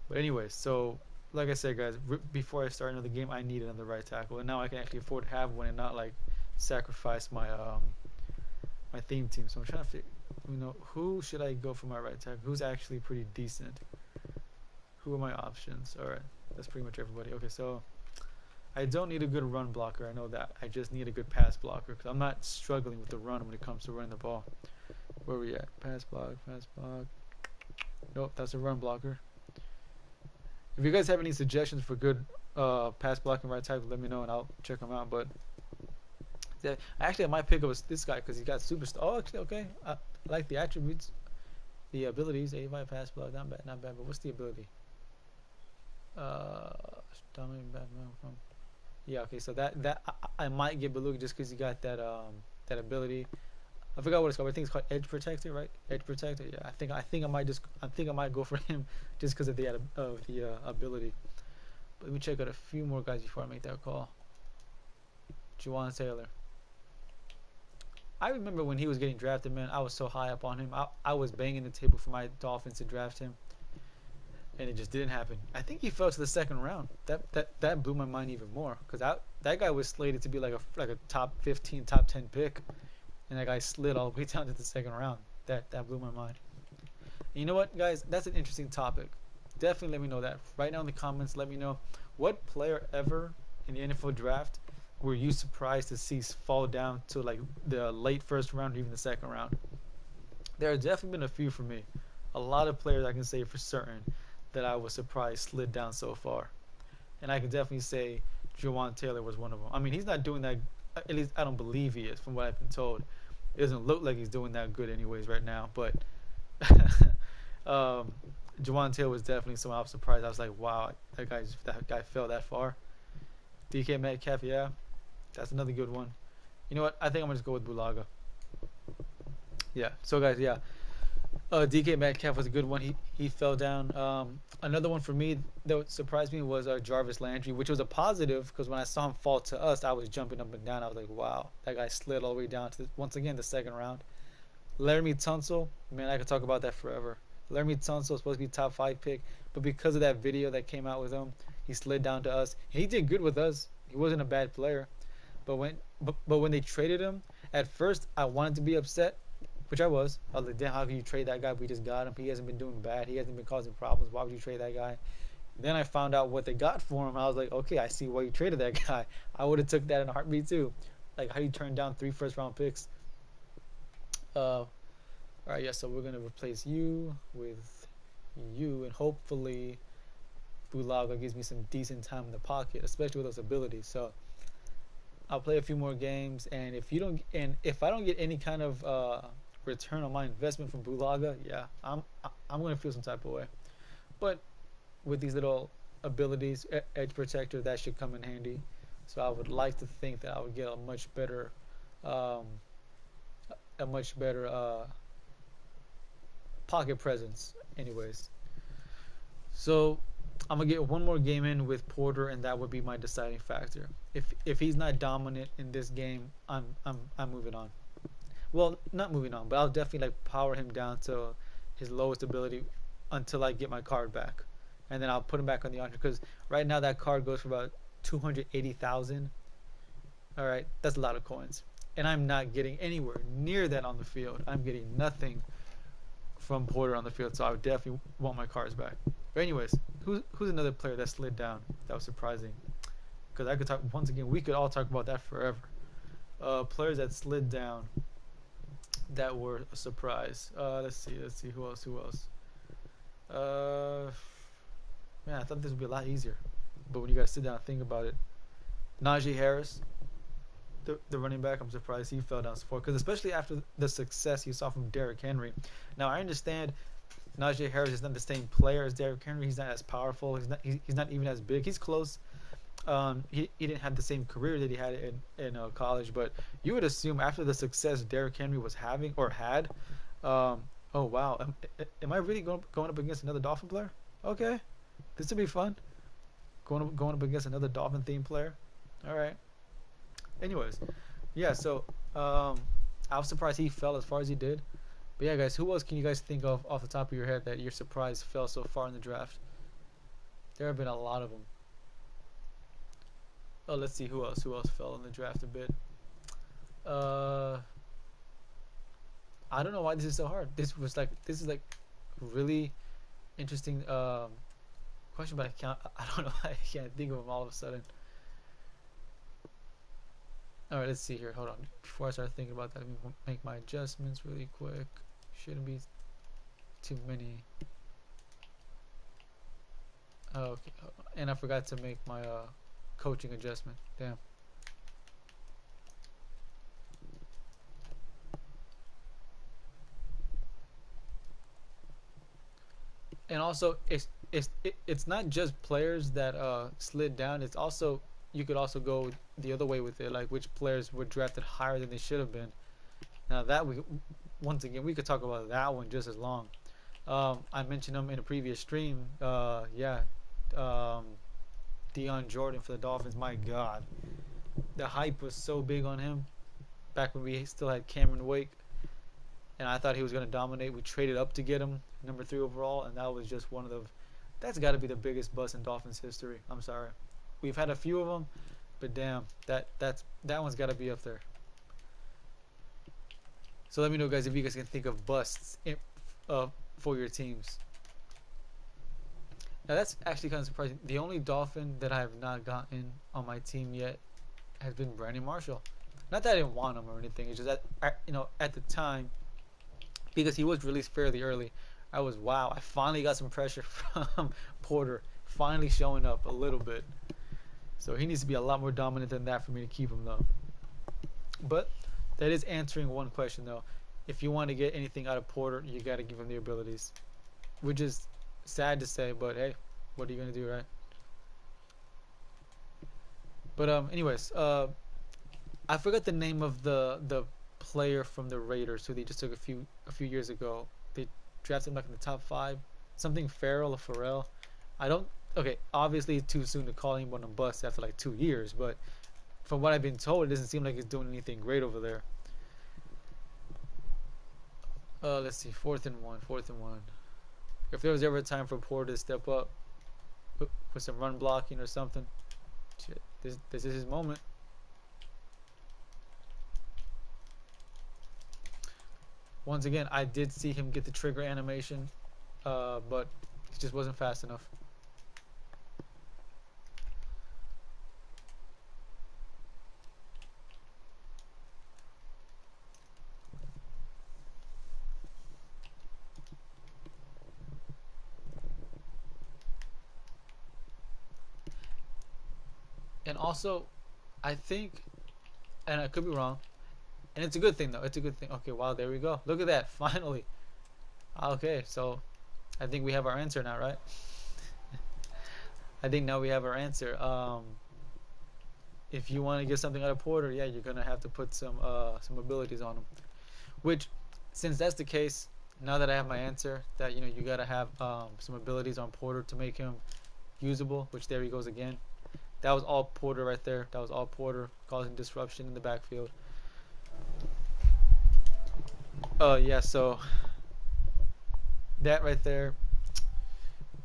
S1: But anyway, so like I said, guys, before I start another game, I need another right tackle, and now I can actually afford to have one and not like sacrifice my my theme team. So I'm trying to figure, who should I go for my right tackle? Who's actually pretty decent? Who are my options? All right. That's pretty much everybody. Okay, so I don't need a good run blocker. I know that. I just need a good pass blocker because I'm not struggling with the run when it comes to running the ball. Where we at? Pass block, pass block. Nope, that's a run blocker. If you guys have any suggestions for good pass blocking right tackle, let me know and I'll check them out. But yeah, actually, I might pick up this guy because he got superstar. Oh, actually, okay. I like the attributes, the abilities. 85 pass block, not bad, not bad. But what's the ability? Dominant Batman from. Yeah, okay. So I might get Beluga just because he got that ability. I forgot what it's called. I think it's called Edge Protector, right? Edge Protector. Yeah, I think I might go for him just because of the ability. But let me check out a few more guys before I make that call. Juwan Taylor. I remember when he was getting drafted, man. I was so high up on him. I was banging the table for my Dolphins to draft him, and it just didn't happen. I think he fell to the second round. That blew my mind even more because that guy was slated to be like a top 15, top 10 pick. And that guy slid all the way down to the second round. That blew my mind. And you know what, guys? That's an interesting topic. Definitely let me know that. Right now in the comments, let me know what player ever in the NFL draft were you surprised to see fall down to like the late first round or even the second round. There have definitely been a few for me. A lot of players I can say for certain that I was surprised slid down so far. And I can definitely say Juwan Taylor was one of them. I mean, he's not doing that. At least I don't believe he is, from what I've been told. It doesn't look like he's doing that good, anyways, right now. But Juwan Taylor was definitely someone I was surprised. I was like, wow, that guy fell that far. DK Metcalf, yeah, that's another good one. You know what? I think I'm gonna just go with Bulaga. Yeah. So guys, yeah. DK Metcalf was a good one. He fell down. Another one for me that surprised me was Jarvis Landry, which was a positive because when I saw him fall to us, I was jumping up and down. I was like, wow, that guy slid all the way down to once again the second round. Laramie Tunsil, man, I could talk about that forever. Laramie Tunsil was supposed to be top 5 pick, but because of that video that came out with him, he slid down to us. He did good with us. He wasn't a bad player, but when they traded him, at first I wanted to be upset, which I was. I was like, damn, how can you trade that guy? We just got him. He hasn't been doing bad. He hasn't been causing problems. Why would you trade that guy? Then I found out what they got for him. I was like, okay, I see why you traded that guy. I would have took that in a heartbeat too. Like, how do you turn down 3 first-round picks? All right, yeah. So we're gonna replace you with you, and hopefully Bulaga gives me some decent time in the pocket, especially with those abilities. So I'll play a few more games, and if I don't get any kind of return on my investment from Bulaga, yeah, I'm gonna feel some type of way. But with these little abilities, edge protector, that should come in handy. So I would like to think that I would get um, a much better pocket presence. Anyways, so I'm gonna get one more game in with Porter, and that would be my deciding factor. If he's not dominant in this game, I'm moving on. Well, not moving on, but I'll definitely like power him down to his lowest ability until I get my card back, and then I'll put him back on the auction because right now that card goes for about 280,000. All right, that's a lot of coins, and I'm not getting anywhere near that on the field. I'm getting nothing from Porter on the field, so I would definitely want my cards back. But anyways, who's another player that slid down? That was surprising because I could talk once again. We could all talk about that forever. Players that slid down that were a surprise. Let's see who else. Man, I thought this would be a lot easier, but when you guys sit down and think about it, Najee Harris, the running back, I'm surprised he fell down so far because especially after the success you saw from Derrick Henry. Now I understand Najee Harris is not the same player as Derrick Henry. He's not as powerful. He's not even as big. He's close. He didn't have the same career that he had in college, but you would assume after the success Derrick Henry was having or had, oh wow, am I really going up against another Dolphin player? Okay, this would be fun. Going up against another Dolphin themed player. All right. Anyways, yeah. So I was surprised he fell as far as he did. But yeah, guys, who else can you guys think of off the top of your head that you're surprised fell so far in the draft? There have been a lot of them. Oh, let's see who else fell in the draft a bit. I don't know why this is so hard. This is like really interesting question, but I can't. I don't know. I can't think of them all of a sudden. All right, let's see here. Hold on. Before I start thinking about that, let me make my adjustments really quick. Shouldn't be too many. Oh, okay. And I forgot to make my coaching adjustment. Damn. And also, it's not just players that slid down. It's also, you could also go the other way with it, like which players were drafted higher than they should have been. Now that we, once again, we could talk about that one just as long. I mentioned him in a previous stream. Yeah, um, Deion Jordan for the Dolphins. My God, the hype was so big on him back when we still had Cameron Wake, and I thought he was going to dominate. We traded up to get him, number 3 overall, and that was just one of the. That's got to be the biggest bust in Dolphins history. I'm sorry. We've had a few of them, but damn, that one's got to be up there. So let me know, guys, if you guys can think of busts for your teams. Now that's actually kind of surprising. The only Dolphin that I have not gotten on my team yet has been Brandon Marshall. Not that I didn't want him or anything. It's just that at the time, because he was released fairly early, I was wow. I finally got some pressure from Porter, finally showing up a little bit. So he needs to be a lot more dominant than that for me to keep him though. But that is answering one question though. If you want to get anything out of Porter, you got to give him the abilities, which is sad to say, but hey, what are you gonna do, right? But anyways, I forgot the name of the player from the Raiders who they just took a few years ago. They drafted him like in the top 5, something Farrell or Pharrell. I don't. Okay, obviously it's too soon to call anyone a bust after like 2 years, but from what I've been told, it doesn't seem like he's doing anything great over there. Let's see, 4th and 1, 4th and 1. If there was ever a time for Porter to step up with some run blocking or something, shit, this is his moment. Once again, I did see him get the trigger animation, but it just wasn't fast enough. And also, I think, and I could be wrong, and it's a good thing though. It's a good thing. Okay, wow, there we go. Look at that, finally. Okay, so I think we have our answer now, right? I think now we have our answer. If you want to get something out of Porter, yeah, you're gonna have to put some abilities on him. Which, since that's the case, now that I have my answer, that you gotta have some abilities on Porter to make him usable. Which there he goes again. That was all Porter right there. That was all Porter causing disruption in the backfield. Yeah, so that right there,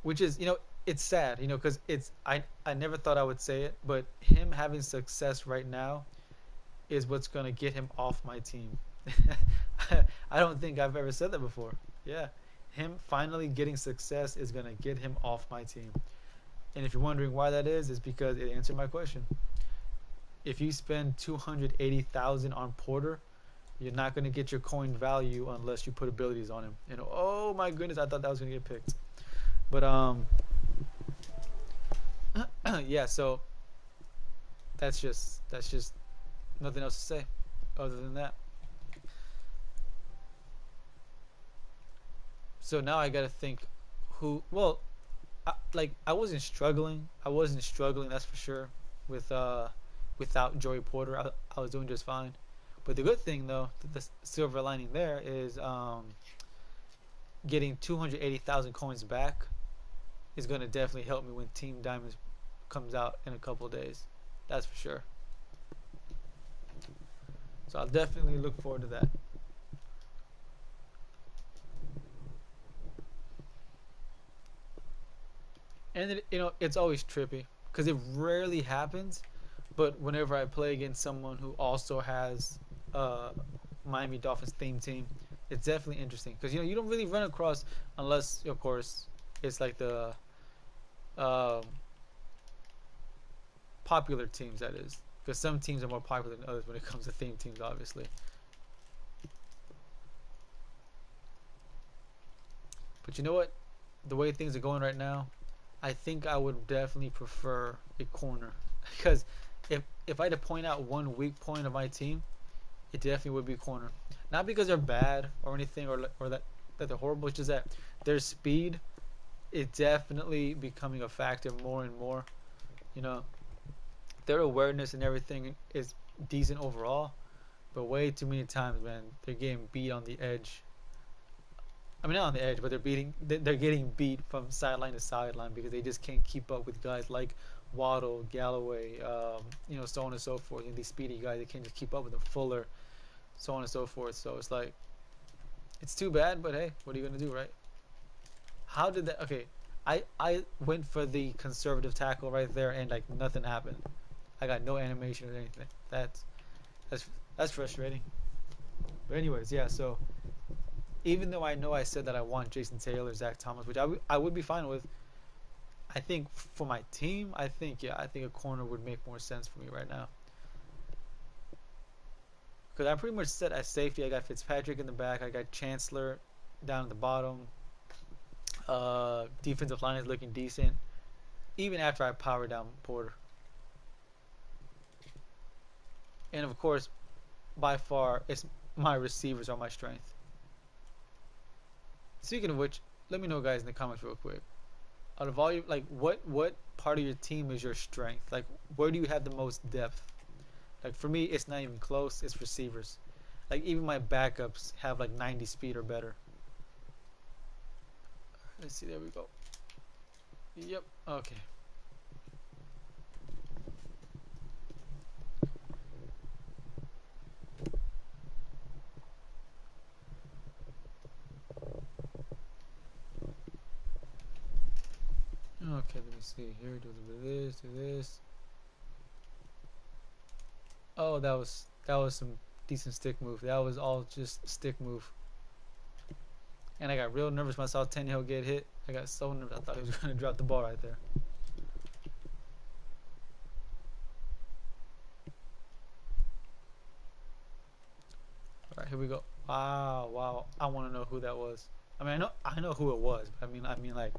S1: which is, it's sad, because I never thought I would say it, but him having success right now is what's gonna get him off my team. I don't think I've ever said that before. Yeah, him finally getting success is gonna get him off my team. And if you're wondering why that is, it's because it answered my question. If you spend 280,000 on Porter, you're not going to get your coin value unless you put abilities on him. And oh my goodness, I thought that was going to get picked. But yeah, so that's just nothing else to say other than that. So now I got to think who, well, I wasn't struggling. That's for sure. With without Joey Porter, I was doing just fine. But the good thing, though, the silver lining there is getting 280,000 coins back is going to definitely help me when Team Diamonds comes out in a couple of days. That's for sure. So I'll definitely look forward to that. And it's always trippy because it rarely happens. But whenever I play against someone who also has Miami Dolphins theme team, it's definitely interesting because you don't really run across, unless of course it's like the um, popular teams, that is, because some teams are more popular than others when it comes to theme teams, obviously. But you know what? The way things are going right now, I think I would definitely prefer a corner because if I had to point out one weak point of my team, it definitely would be corner. Not because they're bad or anything, or that they're horrible. It's just that their speed is definitely becoming a factor more and more. You know, their awareness and everything is decent overall, but way too many times, man, they're getting beat on the edge. I mean, not on the edge, but they're getting beat from sideline to sideline because they just can't keep up with guys like Waddle, Galloway, so on and so forth. And these speedy guys, they can't just keep up with them. Fuller, so on and so forth. So it's like, it's too bad, but hey, what are you gonna do, right? How did that? Okay, I went for the conservative tackle right there, and like nothing happened. I got no animation or anything. That's that's frustrating. But anyways, yeah. So even though I know I said that I want Jason Taylor, Zach Thomas, which I would be fine with, I think for my team, I think a corner would make more sense for me right now. Because I'm pretty much set at safety. I got Fitzpatrick in the back. I got Chancellor down at the bottom. Defensive line is looking decent, even after I power down Porter. And of course, by far, it's my receivers are my strength. Speaking of which, let me know, guys, in the comments real quick. Out of all your, like, what part of your team is your strength? Like, where do you have the most depth? Like, for me, it's not even close. It's receivers. Like, even my backups have like 90 speed or better. Let's see. There we go. Yep. Okay. Okay. Let me see here. Do this. Do this. Oh, that was some decent stick move. That was all just stick move. And I got real nervous when I saw Tannehill get hit. I got so nervous. I thought he was going to drop the ball right there. All right, here we go. Wow, wow. I want to know who that was. I mean, I know who it was. But I mean, like,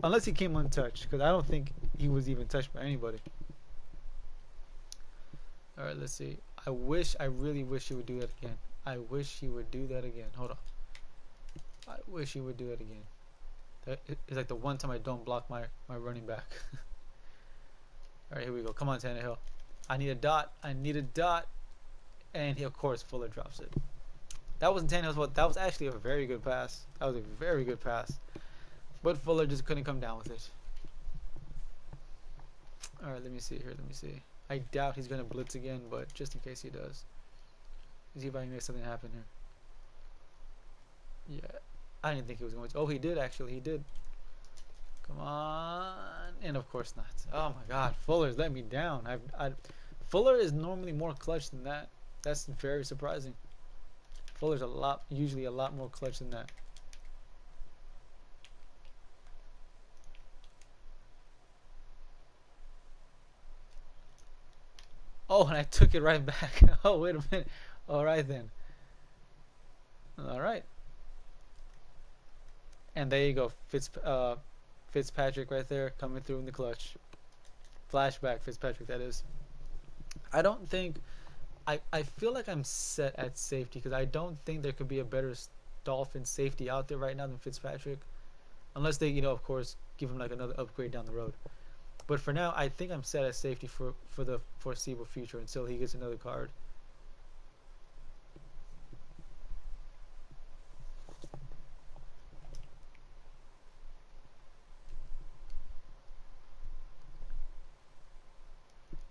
S1: unless he came untouched, because I don't think he was even touched by anybody. All right, let's see. I really wish he would do that again. I wish he would do that again. Hold on. I wish he would do it again. It's like the one time I don't block my running back. All right, here we go. Come on, Tannehill. I need a dot. I need a dot. And he, of course, Fuller drops it. That wasn't Tannehill's fault. That was actually a very good pass. That was a very good pass. But Fuller just couldn't come down with it. All right, let me see here. Let me see. I doubt he's going to blitz again, but just in case he does. Let's see if I can make something happen here. Yeah. I didn't think he was going to. Oh, he did, actually. He did. Come on. And of course not. Oh, my God. Fuller's let me down. Fuller is normally more clutch than that. That's very surprising. Fuller's usually a lot more clutch than that. Oh, and I took it right back. Oh, wait a minute. All right, then. All right. And there you go. Fitzpatrick right there coming through in the clutch. Flashback Fitzpatrick, that is. I don't think... I feel like I'm set at safety because I don't think there could be a better Dolphin safety out there right now than Fitzpatrick. Unless they, of course, give him like another upgrade down the road. But for now, I think I'm set at safety for the foreseeable future until he gets another card.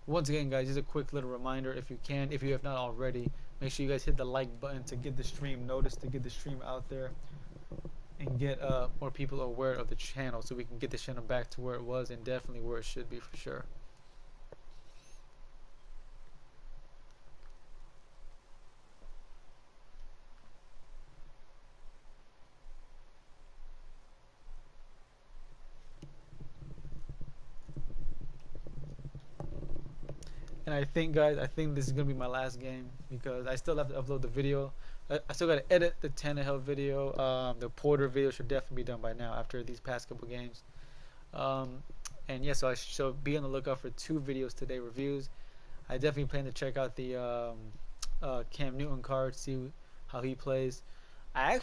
S1: Once again, guys, just a quick little reminder, if you have not already, make sure you guys hit the like button to get the stream noticed, to get the stream out there, and get more people aware of the channel so we can get the channel back to where it was and definitely where it should be for sure. And I think, guys, I think this is gonna be my last game because I still have to upload the video. I still gotta edit the Tannehill video. The Porter video should definitely be done by now after these past couple games. Um, and yeah, so I shall be on the lookout for 2 videos today, reviews. I definitely plan to check out the Cam Newton card, see how he plays. I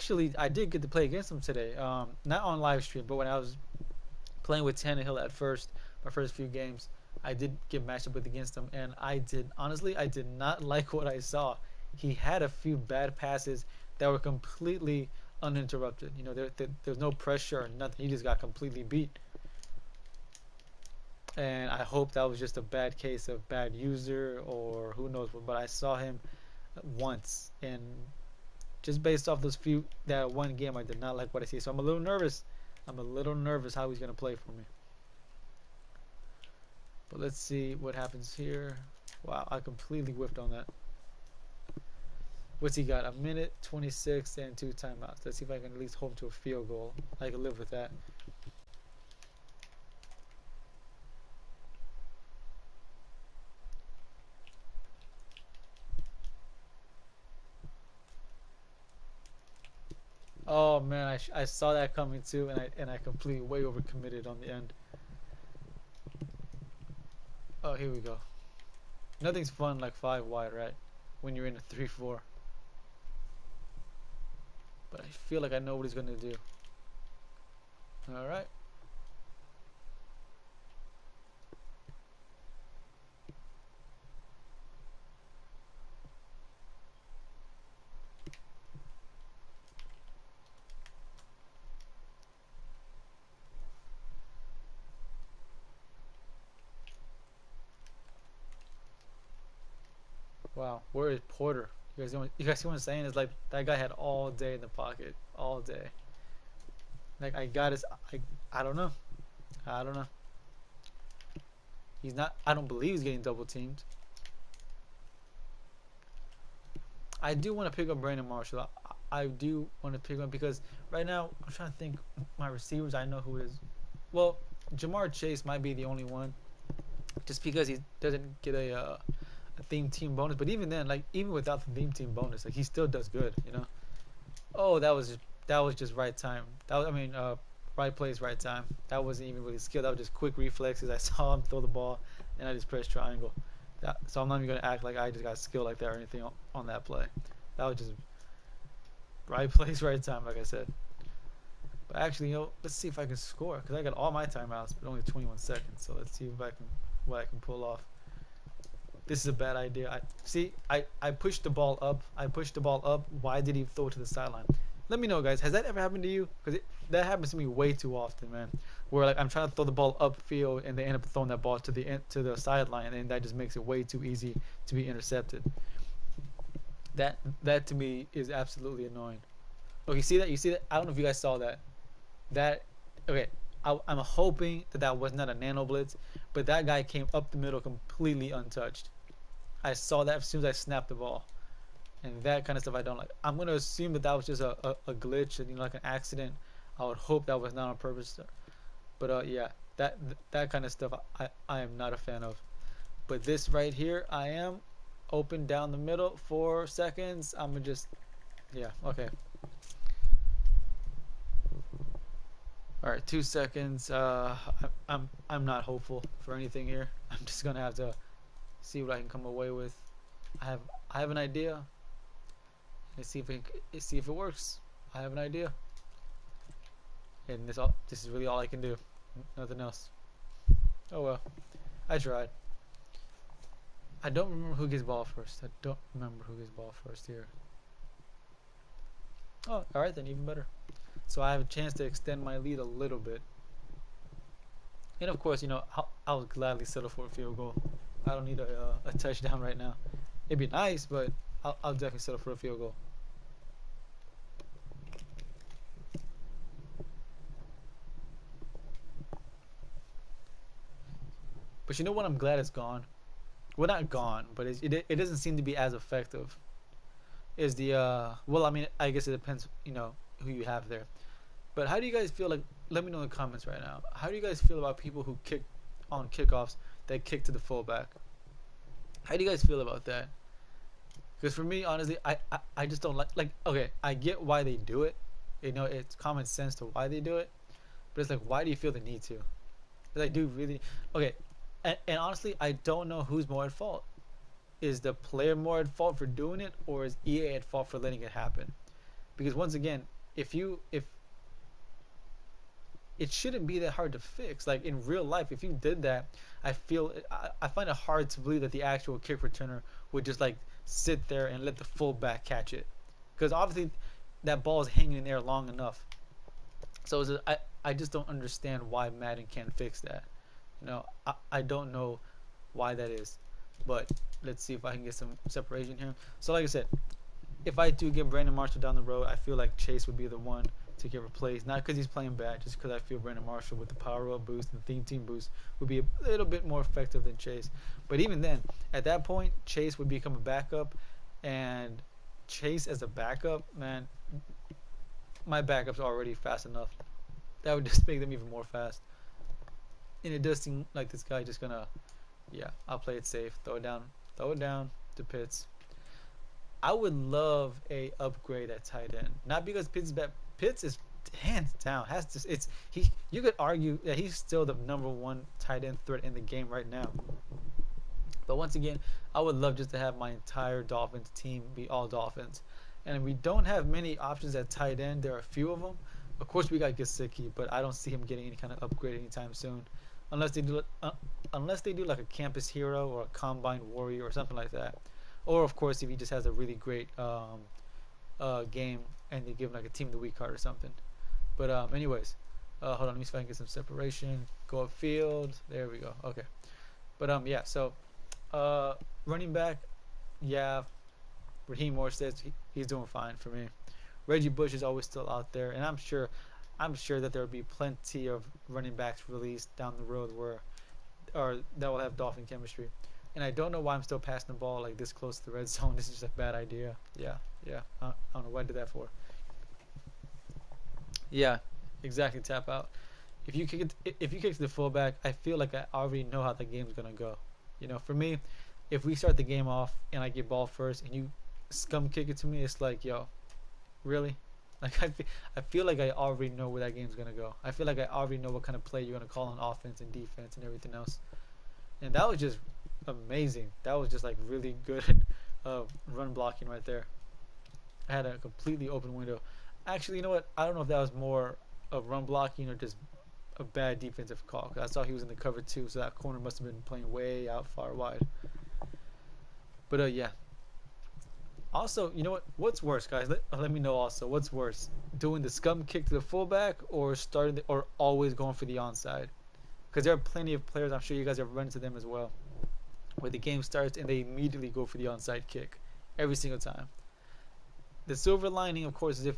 S1: did get to play against him today. Not on live stream, but when I was playing with Tannehill at first, my first few games, I did get matched up with against him, and I did not like what I saw. He had a few bad passes that were completely uninterrupted. You know, there's no pressure or nothing. He just got completely beat. And I hope that was just a bad case of bad user or who knows what. But I saw him once, and just based off those few that one game, I did not like what I see. So I'm a little nervous. I'm a little nervous how he's gonna play for me. But let's see what happens here. Wow, I completely whiffed on that. What's he got? A minute 26 and 2 timeouts. Let's see if I can at least hold him to a field goal. I can live with that. Oh man, I saw that coming too, and I completely way overcommitted on the end. Oh, here we go. Nothing's fun like 5 wide, right? When you're in a 3-4. But I feel like I know what he's gonna do. All right. Wow, where is Porter? You guys see what I'm saying? It's like that guy had all day in the pocket, all day. Like I got his, I don't know, I don't know. He's not. I don't believe he's getting double teamed. I do want to pick up Brandon Marshall. I do want to pick him because right now I'm trying to think my receivers. I know who it is. Well, Jamar Chase might be the only one, just because he doesn't get a theme team bonus. But even then, like even without the theme team bonus, like he still does good, you know. Oh, that was just right time. That was, I mean, right place, right time. That wasn't even really skill. That was just quick reflexes. I saw him throw the ball, and I just pressed triangle. So I'm not even gonna act like I just got skill like that or anything on that play. That was just right place, right time, like I said. But actually, you know, let's see if I can score because I got all my timeouts, but only 21 seconds. So let's see if I can what I can pull off. This is a bad idea. I pushed the ball up. I pushed the ball up. Why did he throw it to the sideline? Let me know, guys. Has that ever happened to you? Because that happens to me way too often, man. Where like I'm trying to throw the ball upfield and they end up throwing that ball to the sideline, and that just makes it way too easy to be intercepted. That to me is absolutely annoying. Oh, you see that? You see that? I don't know if you guys saw that. That okay. I'm hoping that was not a nano blitz, but that guy came up the middle completely untouched. I saw that as soon as I snapped the ball, and that kind of stuff I don't like. I'm gonna assume that was just a glitch and like an accident. I would hope that was not on purpose, but yeah, that kind of stuff I am not a fan of. But this right here, I am open down the middle, 4 seconds. I'm gonna just yeah, okay. All right, 2 seconds. I'm not hopeful for anything here. I'm just gonna have to see what I can come away with. I have an idea. Let's see if it works. I have an idea, and this is really all I can do. Nothing else. Oh well, I tried. I don't remember who gets ball first. I don't remember who gets ball first here. Oh, all right then, even better. So I have a chance to extend my lead a little bit. And of course, you know, I'll gladly settle for a field goal. I don't need a touchdown right now. It'd be nice, but I'll definitely settle for a field goal. But you know what? I'm glad it's gone. Well, not gone, but it doesn't seem to be as effective. Is the well, I mean, I guess it depends, you know, who you have there. But how do you guys feel? Like, let me know in the comments right now. How do you guys feel about people who kick on kickoffs that kick to the fullback? How do you guys feel about that? Because for me, honestly, I just don't like. Okay, I get why they do it. You know, it's common sense to why they do it. But it's like, why do you feel the need to? Because I do really. Okay, and honestly, I don't know who's more at fault. Is the player more at fault for doing it, or is EA at fault for letting it happen? Because once again, if it shouldn't be that hard to fix. Like in real life, if you did that, I find it hard to believe that the actual kick returner would just like sit there and let the fullback catch it, because obviously that ball is hanging in there long enough. So I just don't understand why Madden can't fix that. You know, I don't know why that is, but let's see if I can get some separation here. So like I said, if I do get Brandon Marshall down the road, I feel like Chase would be the one to get replaced. Not because he's playing bad, just because I feel Brandon Marshall with the power up boost and the theme team boost would be a little bit more effective than Chase. But even then, at that point, Chase would become a backup, and Chase as a backup, man, my backup's already fast enough. That would just make them even more fast. And it does seem like this guy just gonna, yeah, I'll play it safe. Throw it down to Pitts. I would love a upgrade at tight end. Not because Pitts is bad. Pitts is hands down has to. It's he. You could argue that he's still the number one tight end threat in the game right now. But once again, I would love just to have my entire Dolphins team be all Dolphins. And we don't have many options at tight end. There are a few of them. Of course, we got Gesicki, but I don't see him getting any kind of upgrade anytime soon, unless they do like a campus hero or a combine warrior or something like that. Or of course, if he just has a really great game and they give him like a team of the week card or something. But anyways, hold on, let me see if I can get some separation. Go upfield. There we go. Okay. But yeah. So running back, yeah. Raheem Moore says he's doing fine for me. Reggie Bush is always still out there, and I'm sure that there will be plenty of running backs released down the road or that will have Dolphin chemistry. And I don't know why I'm still passing the ball like this close to the red zone. This is just a bad idea. Yeah. I don't know what I did that for. Yeah, exactly. Tap out. If you kick to the fullback, I feel like I already know how the game's gonna go. You know, for me, if we start the game off and I get ball first and you scum kick it to me, it's like, yo, really? Like I feel like I already know where that game's gonna go. I feel like I already know what kind of play you're gonna call on offense and defense and everything else. And that was just amazing. That was just like really good run blocking right there. I had a completely open window. Actually, you know what? I don't know if that was more of run blocking or just a bad defensive call. Cause I saw he was in the cover too, so that corner must have been playing way out far wide. But yeah. Also, you know what? What's worse, guys? Let me know also. What's worse, doing the scum kick to the fullback or or always going for the onside? Because there are plenty of players. I'm sure you guys have run into them as well, where the game starts and they immediately go for the onside kick every single time. The silver lining, of course, is if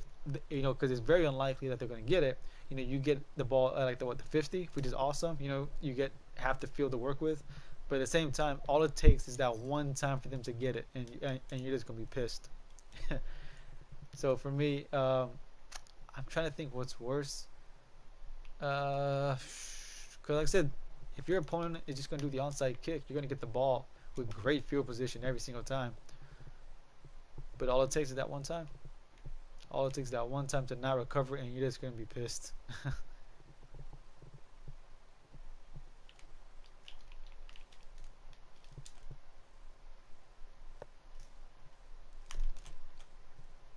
S1: because it's very unlikely that they're going to get it. You know, you get the ball at like the 50, which is awesome. You know, you get half the field to work with. But at the same time, all it takes is that one time for them to get it, and you're just gonna be pissed. So for me, I'm trying to think what's worse. Because like I said, if your opponent is just gonna do the onside kick, you're gonna get the ball with great field position every single time. But all it takes is that one time. All it takes is that one time to not recover, and you're just gonna be pissed.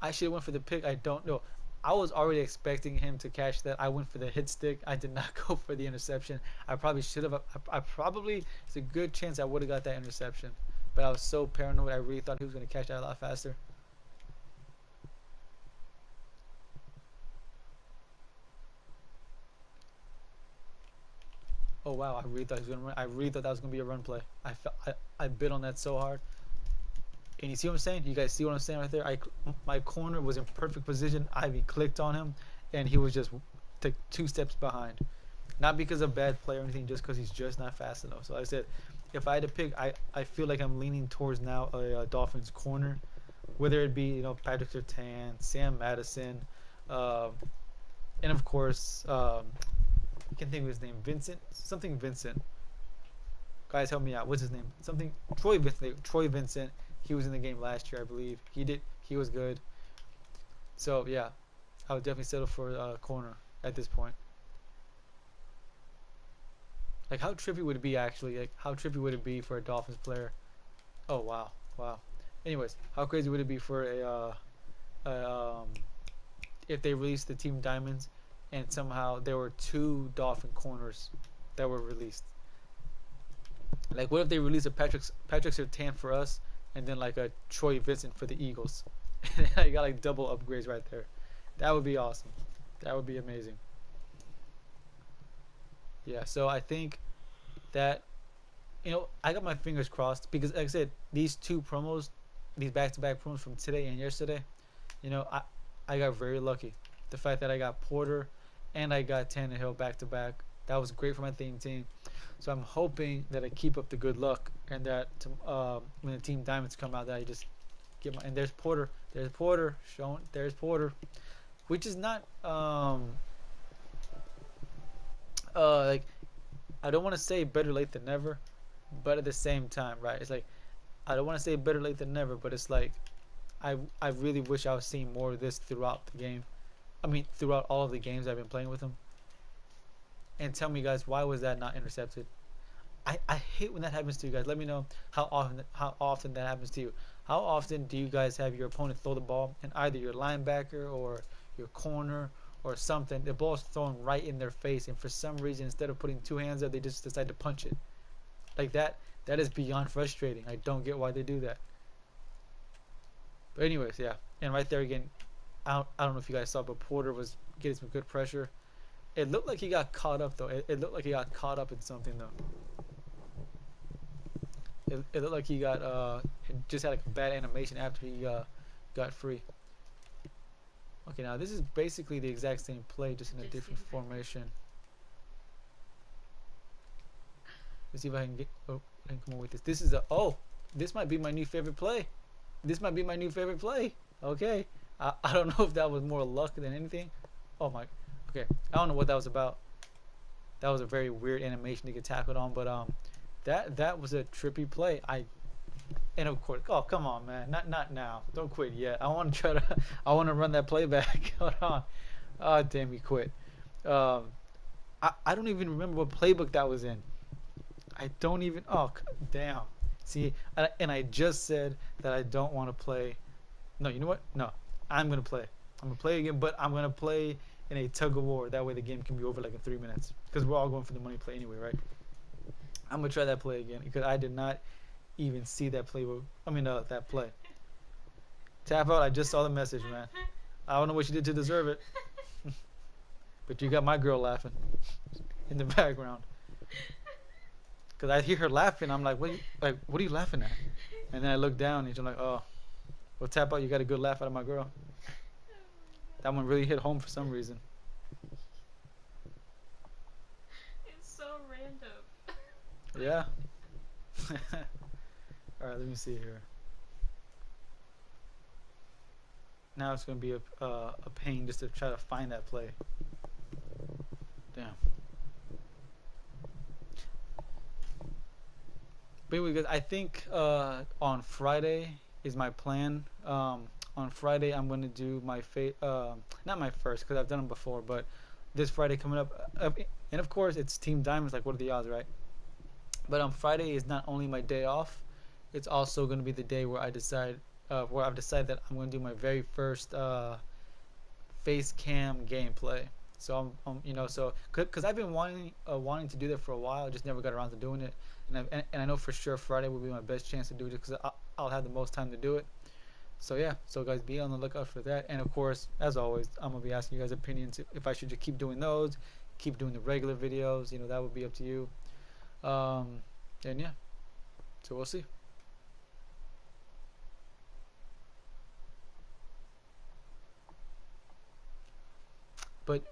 S1: I should have went for the pick. I don't know. I was already expecting him to catch that. I went for the hit stick. I did not go for the interception. I probably should have. I probably, it's a good chance I would have got that interception. But I was so paranoid. I really thought he was going to catch that a lot faster. Oh wow! I really thought he was going to run. I really thought that was going to be a run play. I bit on that so hard. And you see what I'm saying? You guys see what I'm saying right there? My corner was in perfect position. Ivy clicked on him, and he was just 2 steps behind. Not because of bad play or anything, just because he's just not fast enough. So like I said, if I had to pick, I feel like I'm leaning towards now a Dolphins corner, whether it be Patrick Surtain, Sam Madison, and of course I can't think of his name, Vincent. Guys, help me out. What's his name? Something Troy Vincent. Troy Vincent. He was in the game last year, I believe. He was good. So yeah, I would definitely settle for corner at this point. Like, how trippy would it be actually? Like, how trippy would it be for a Dolphins player? Oh wow, wow. Anyways, how crazy would it be for if they released the Team Diamonds, and somehow there were two Dolphin corners that were released? Like, what if they release a Patrick Surtain for us, and then like a Troy Vincent for the Eagles? I got like double upgrades right there. That would be awesome. That would be amazing. Yeah. So I think that, I got my fingers crossed because, like I said, these two promos, these back-to-back promos from today and yesterday, I got very lucky. The fact that I got Porter and I got Tannehill back-to-back, that was great for my team. So I'm hoping that I keep up the good luck, and that when the Team Diamonds come out, that I just get my. And there's Porter. There's Porter. Showing. There's Porter, which is not like, I don't want to say better late than never, but at the same time, right? It's like, I don't want to say better late than never, but it's like, I really wish I was seeing more of this throughout the game. I mean, throughout all of the games I've been playing with him. And tell me, guys, why was that not intercepted? I hate when that happens to you guys. Let me know how often that happens to you. How often do you guys have your opponent throw the ball, and either your linebacker or your corner or something, the ball's thrown right in their face, and for some reason, instead of putting two hands up, they just decide to punch it like that? That is beyond frustrating. I don't get why they do that. But anyways, yeah. And right there again, I don't know if you guys saw, but Porter was getting some good pressure. It looked like he got caught up though. It looked like he got caught up in something though. It looked like he got just had like a bad animation after he got free. Okay, now this is basically the exact same play, just in a different formation. Let's see if I can get. Oh, I can come on with this. This might be my new favorite play. This might be my new favorite play. Okay, I don't know if that was more luck than anything. Oh my. Okay, I don't know what that was about. That was a very weird animation to get tackled on, but that was a trippy play. And of course, oh come on, man, not now. Don't quit yet. I want to run that play back. Hold on. Oh damn, he quit. Um, I don't even remember what playbook that was in. I don't even. Oh damn. See, and I just said that I don't want to play. No, you know what? No, I'm gonna play. I'm gonna play again, but I'm gonna play in a tug of war. That way the game can be over like in 3 minutes, because we're all going for the money play anyway, right? I'm gonna try that play again because I did not even see that play. I mean, that play. Tap out. I just saw the message, man. I don't know what you did to deserve it, but you got my girl laughing in the background. Cause I hear her laughing. I'm like, what are you laughing at? And then I look down and I'm like, oh, well, tap out. You got a good laugh out of my girl. That one really hit home for some reason.
S2: It's so random.
S1: Yeah. All right, let me see here. Now it's gonna be a pain just to try to find that play. Damn. But anyway, guys, I think on Friday is my plan. On Friday, I'm going to do my not my first, because I've done them before, but this Friday coming up. And of course, it's Team Diamonds. Like, what are the odds, right? But on Friday is not only my day off, it's also going to be the day where I've decided that I'm going to do my very first face cam gameplay. So because I've been wanting to do that for a while, I just never got around to doing it, and I know for sure Friday will be my best chance to do it because I'll have the most time to do it. So yeah, so guys, be on the lookout for that, and of course, as always, I'm gonna be asking you guys opinions if I should just keep doing those, keep doing the regular videos. That would be up to you. And yeah, so we'll see. But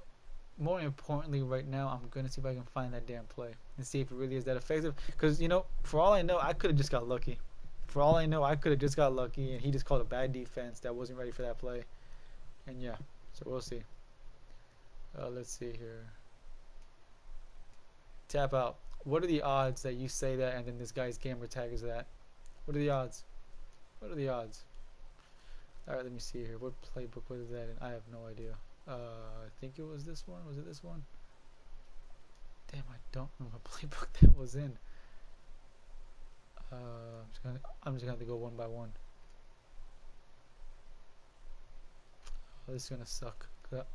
S1: more importantly, right now, I'm gonna see if I can find that damn play and see if it really is that effective. Because for all I know, I could have just got lucky. For all I know, I could have just got lucky, and he just called a bad defense that wasn't ready for that play. And yeah, so we'll see. Let's see here. Tap out. What are the odds that you say that and then this guy's gamer tag is that? What are the odds? What are the odds? Alright, let me see here. What playbook was that in? I have no idea. I think it was this one. Was it this one? Damn, I don't know what playbook that was in. I'm just gonna have to go one by one. Oh, this is gonna suck. 'Cause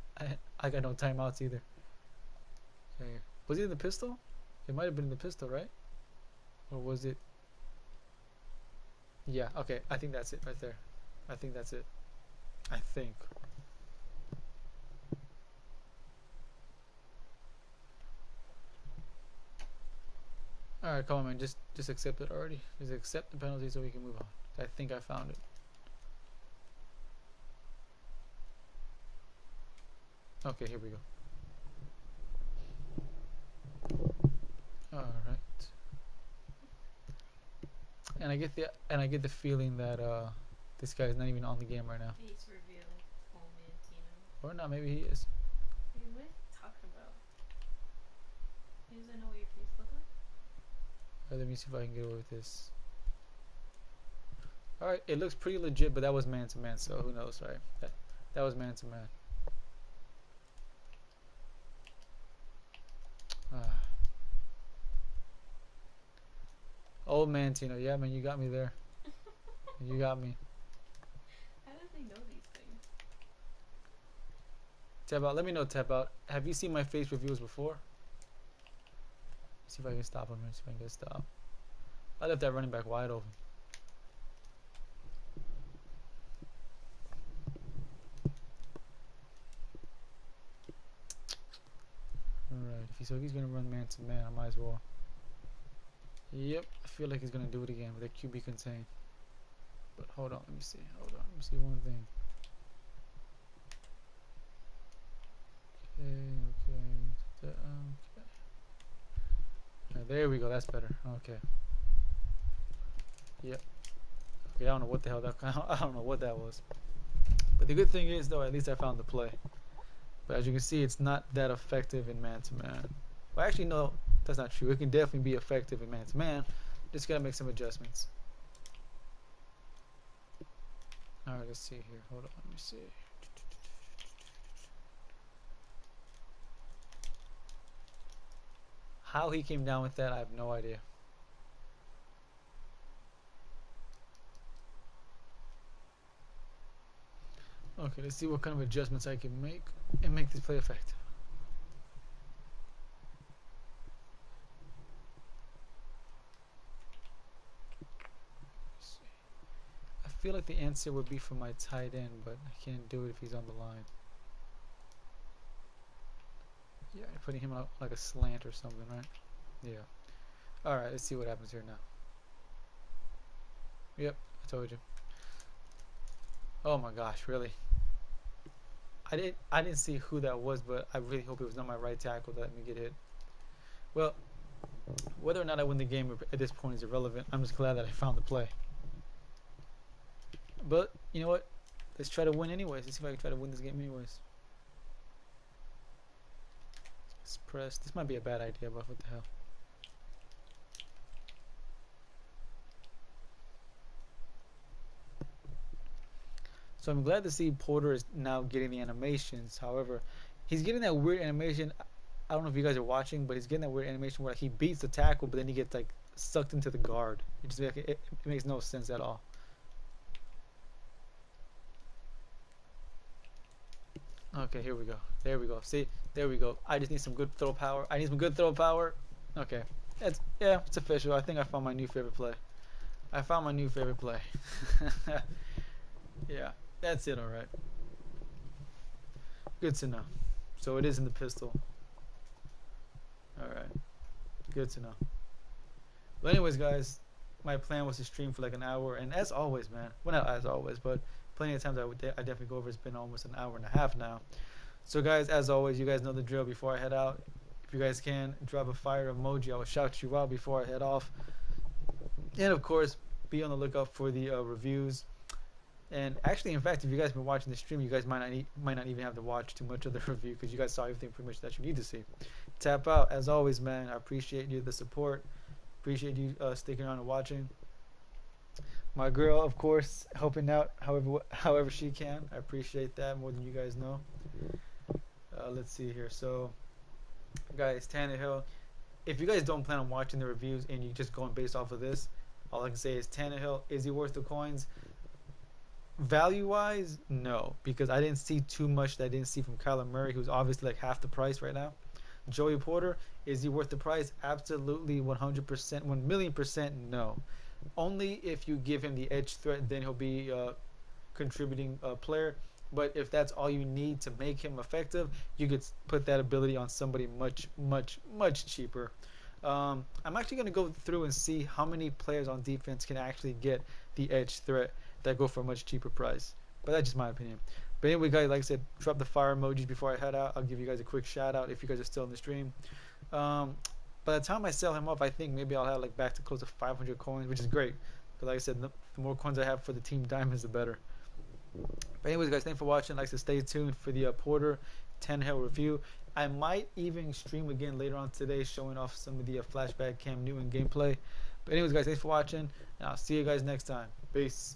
S1: I got no timeouts either. Okay. Was it in the pistol? It might have been in the pistol, right? Or was it? Yeah, okay. I think that's it right there. I think that's it. I think. Alright, come on, man. Just accept it already. Just accept the penalty so we can move on. I think I found it. Okay, here we go. Alright. And I get the feeling that this guy is not even on the game right now.
S2: Face reveal. Oh man, Tino.
S1: Or not, maybe he is.
S2: Hey, what are you talking about? He doesn't know what your face look like?
S1: Alright, let me see if I can get away with this. Alright, it looks pretty legit, but that was man to man, so who knows, right? That was man to man. Old man Tino, yeah man, you got me there. You got me.
S2: How does he know these things?
S1: Tap out, let me know, tap out. Have you seen my face reviews before? See if I can stop him. See if I can get stopped. I left that running back wide open. Alright, if he's gonna run man to man, I might as well. Yep, I feel like he's gonna do it again with a QB contain. But hold on, let me see. Hold on, let me see one thing. Okay. Right, there we go. That's better. Okay. Yep. Okay, I don't know what the hell that. I don't know what that was. But the good thing is, though, at least I found the play. But as you can see, it's not that effective in man-to-man. Well, actually, no, that's not true. It can definitely be effective in man-to-man. Just gotta make some adjustments. All right, let's see here. Hold on, let me see. How he came down with that, I have no idea. Okay, let's see what kind of adjustments I can make and make this play effective. I feel like the answer would be for my tight end, but I can't do it if he's on the line. Yeah, putting him out like a slant or something, right? Yeah. Alright, let's see what happens here now. Yep, I told you. Oh my gosh, really? I didn't see who that was, but I really hope it was not my right tackle that let me get hit. Well, whether or not I win the game at this point is irrelevant. I'm just glad that I found the play. But, you know what? Let's try to win anyways. Let's see if I can try to win this game anyways. Let's press. This might be a bad idea, but what the hell. So I'm glad to see Porter is now getting the animations. However, he's getting that weird animation. I don't know if you guys are watching, but he's getting that weird animation where he beats the tackle, but then he gets like sucked into the guard. It makes no sense at all. Okay, here we go. There we go. See, there we go. I just need some good throw power. I need some good throw power. Okay, it's official. I think I found my new favorite play. I found my new favorite play. Yeah. That's it, alright. Good to know. So it is in the pistol. Alright. Good to know. But anyways, guys, my plan was to stream for like an hour, and as always, man, well, not as always, but plenty of times I definitely go over. It's been almost an hour and a half now. So guys, as always, you guys know the drill. Before I head out, if you guys can, drop a fire emoji. I will shout you out before I head off. And of course, be on the lookout for the reviews. And actually, in fact, if you guys been watching the stream, you guys might not even have to watch too much of the review because you guys saw everything pretty much that you need to see. Tap out as always, man. I appreciate you the support. Appreciate you sticking around and watching. My girl, of course, helping out however she can. I appreciate that more than you guys know. Let's see here. So, guys, Tannehill. If you guys don't plan on watching the reviews and you're just going based off of this, all I can say is Tannehill, is he worth the coins? Value wise, no, because I didn't see too much that I didn't see from Kyler Murray, who's obviously like half the price right now. Joey Porter, is he worth the price? Absolutely, 100%, 1,000,000% no. Only if you give him the edge threat, then he'll be a contributing player. But if that's all you need to make him effective, you could put that ability on somebody much, much, much cheaper. I'm actually going to go through and see how many players on defense can actually get the edge threat that go for a much cheaper price. But that's just my opinion. But anyway, guys, like I said, drop the fire emojis before I head out. I'll give you guys a quick shout out if you guys are still in the stream. Um, by the time I sell him off, I think maybe I'll have like back to close to 500 coins, which is great. But like I said, the more coins I have for the team diamonds, the better. But anyways, guys, thanks for watching. Like I said, stay tuned for the Porter Tannehill review. I might even stream again later on today, showing off some of the flashback Cam Newton gameplay. But anyways, guys, thanks for watching, and I'll see you guys next time. Peace.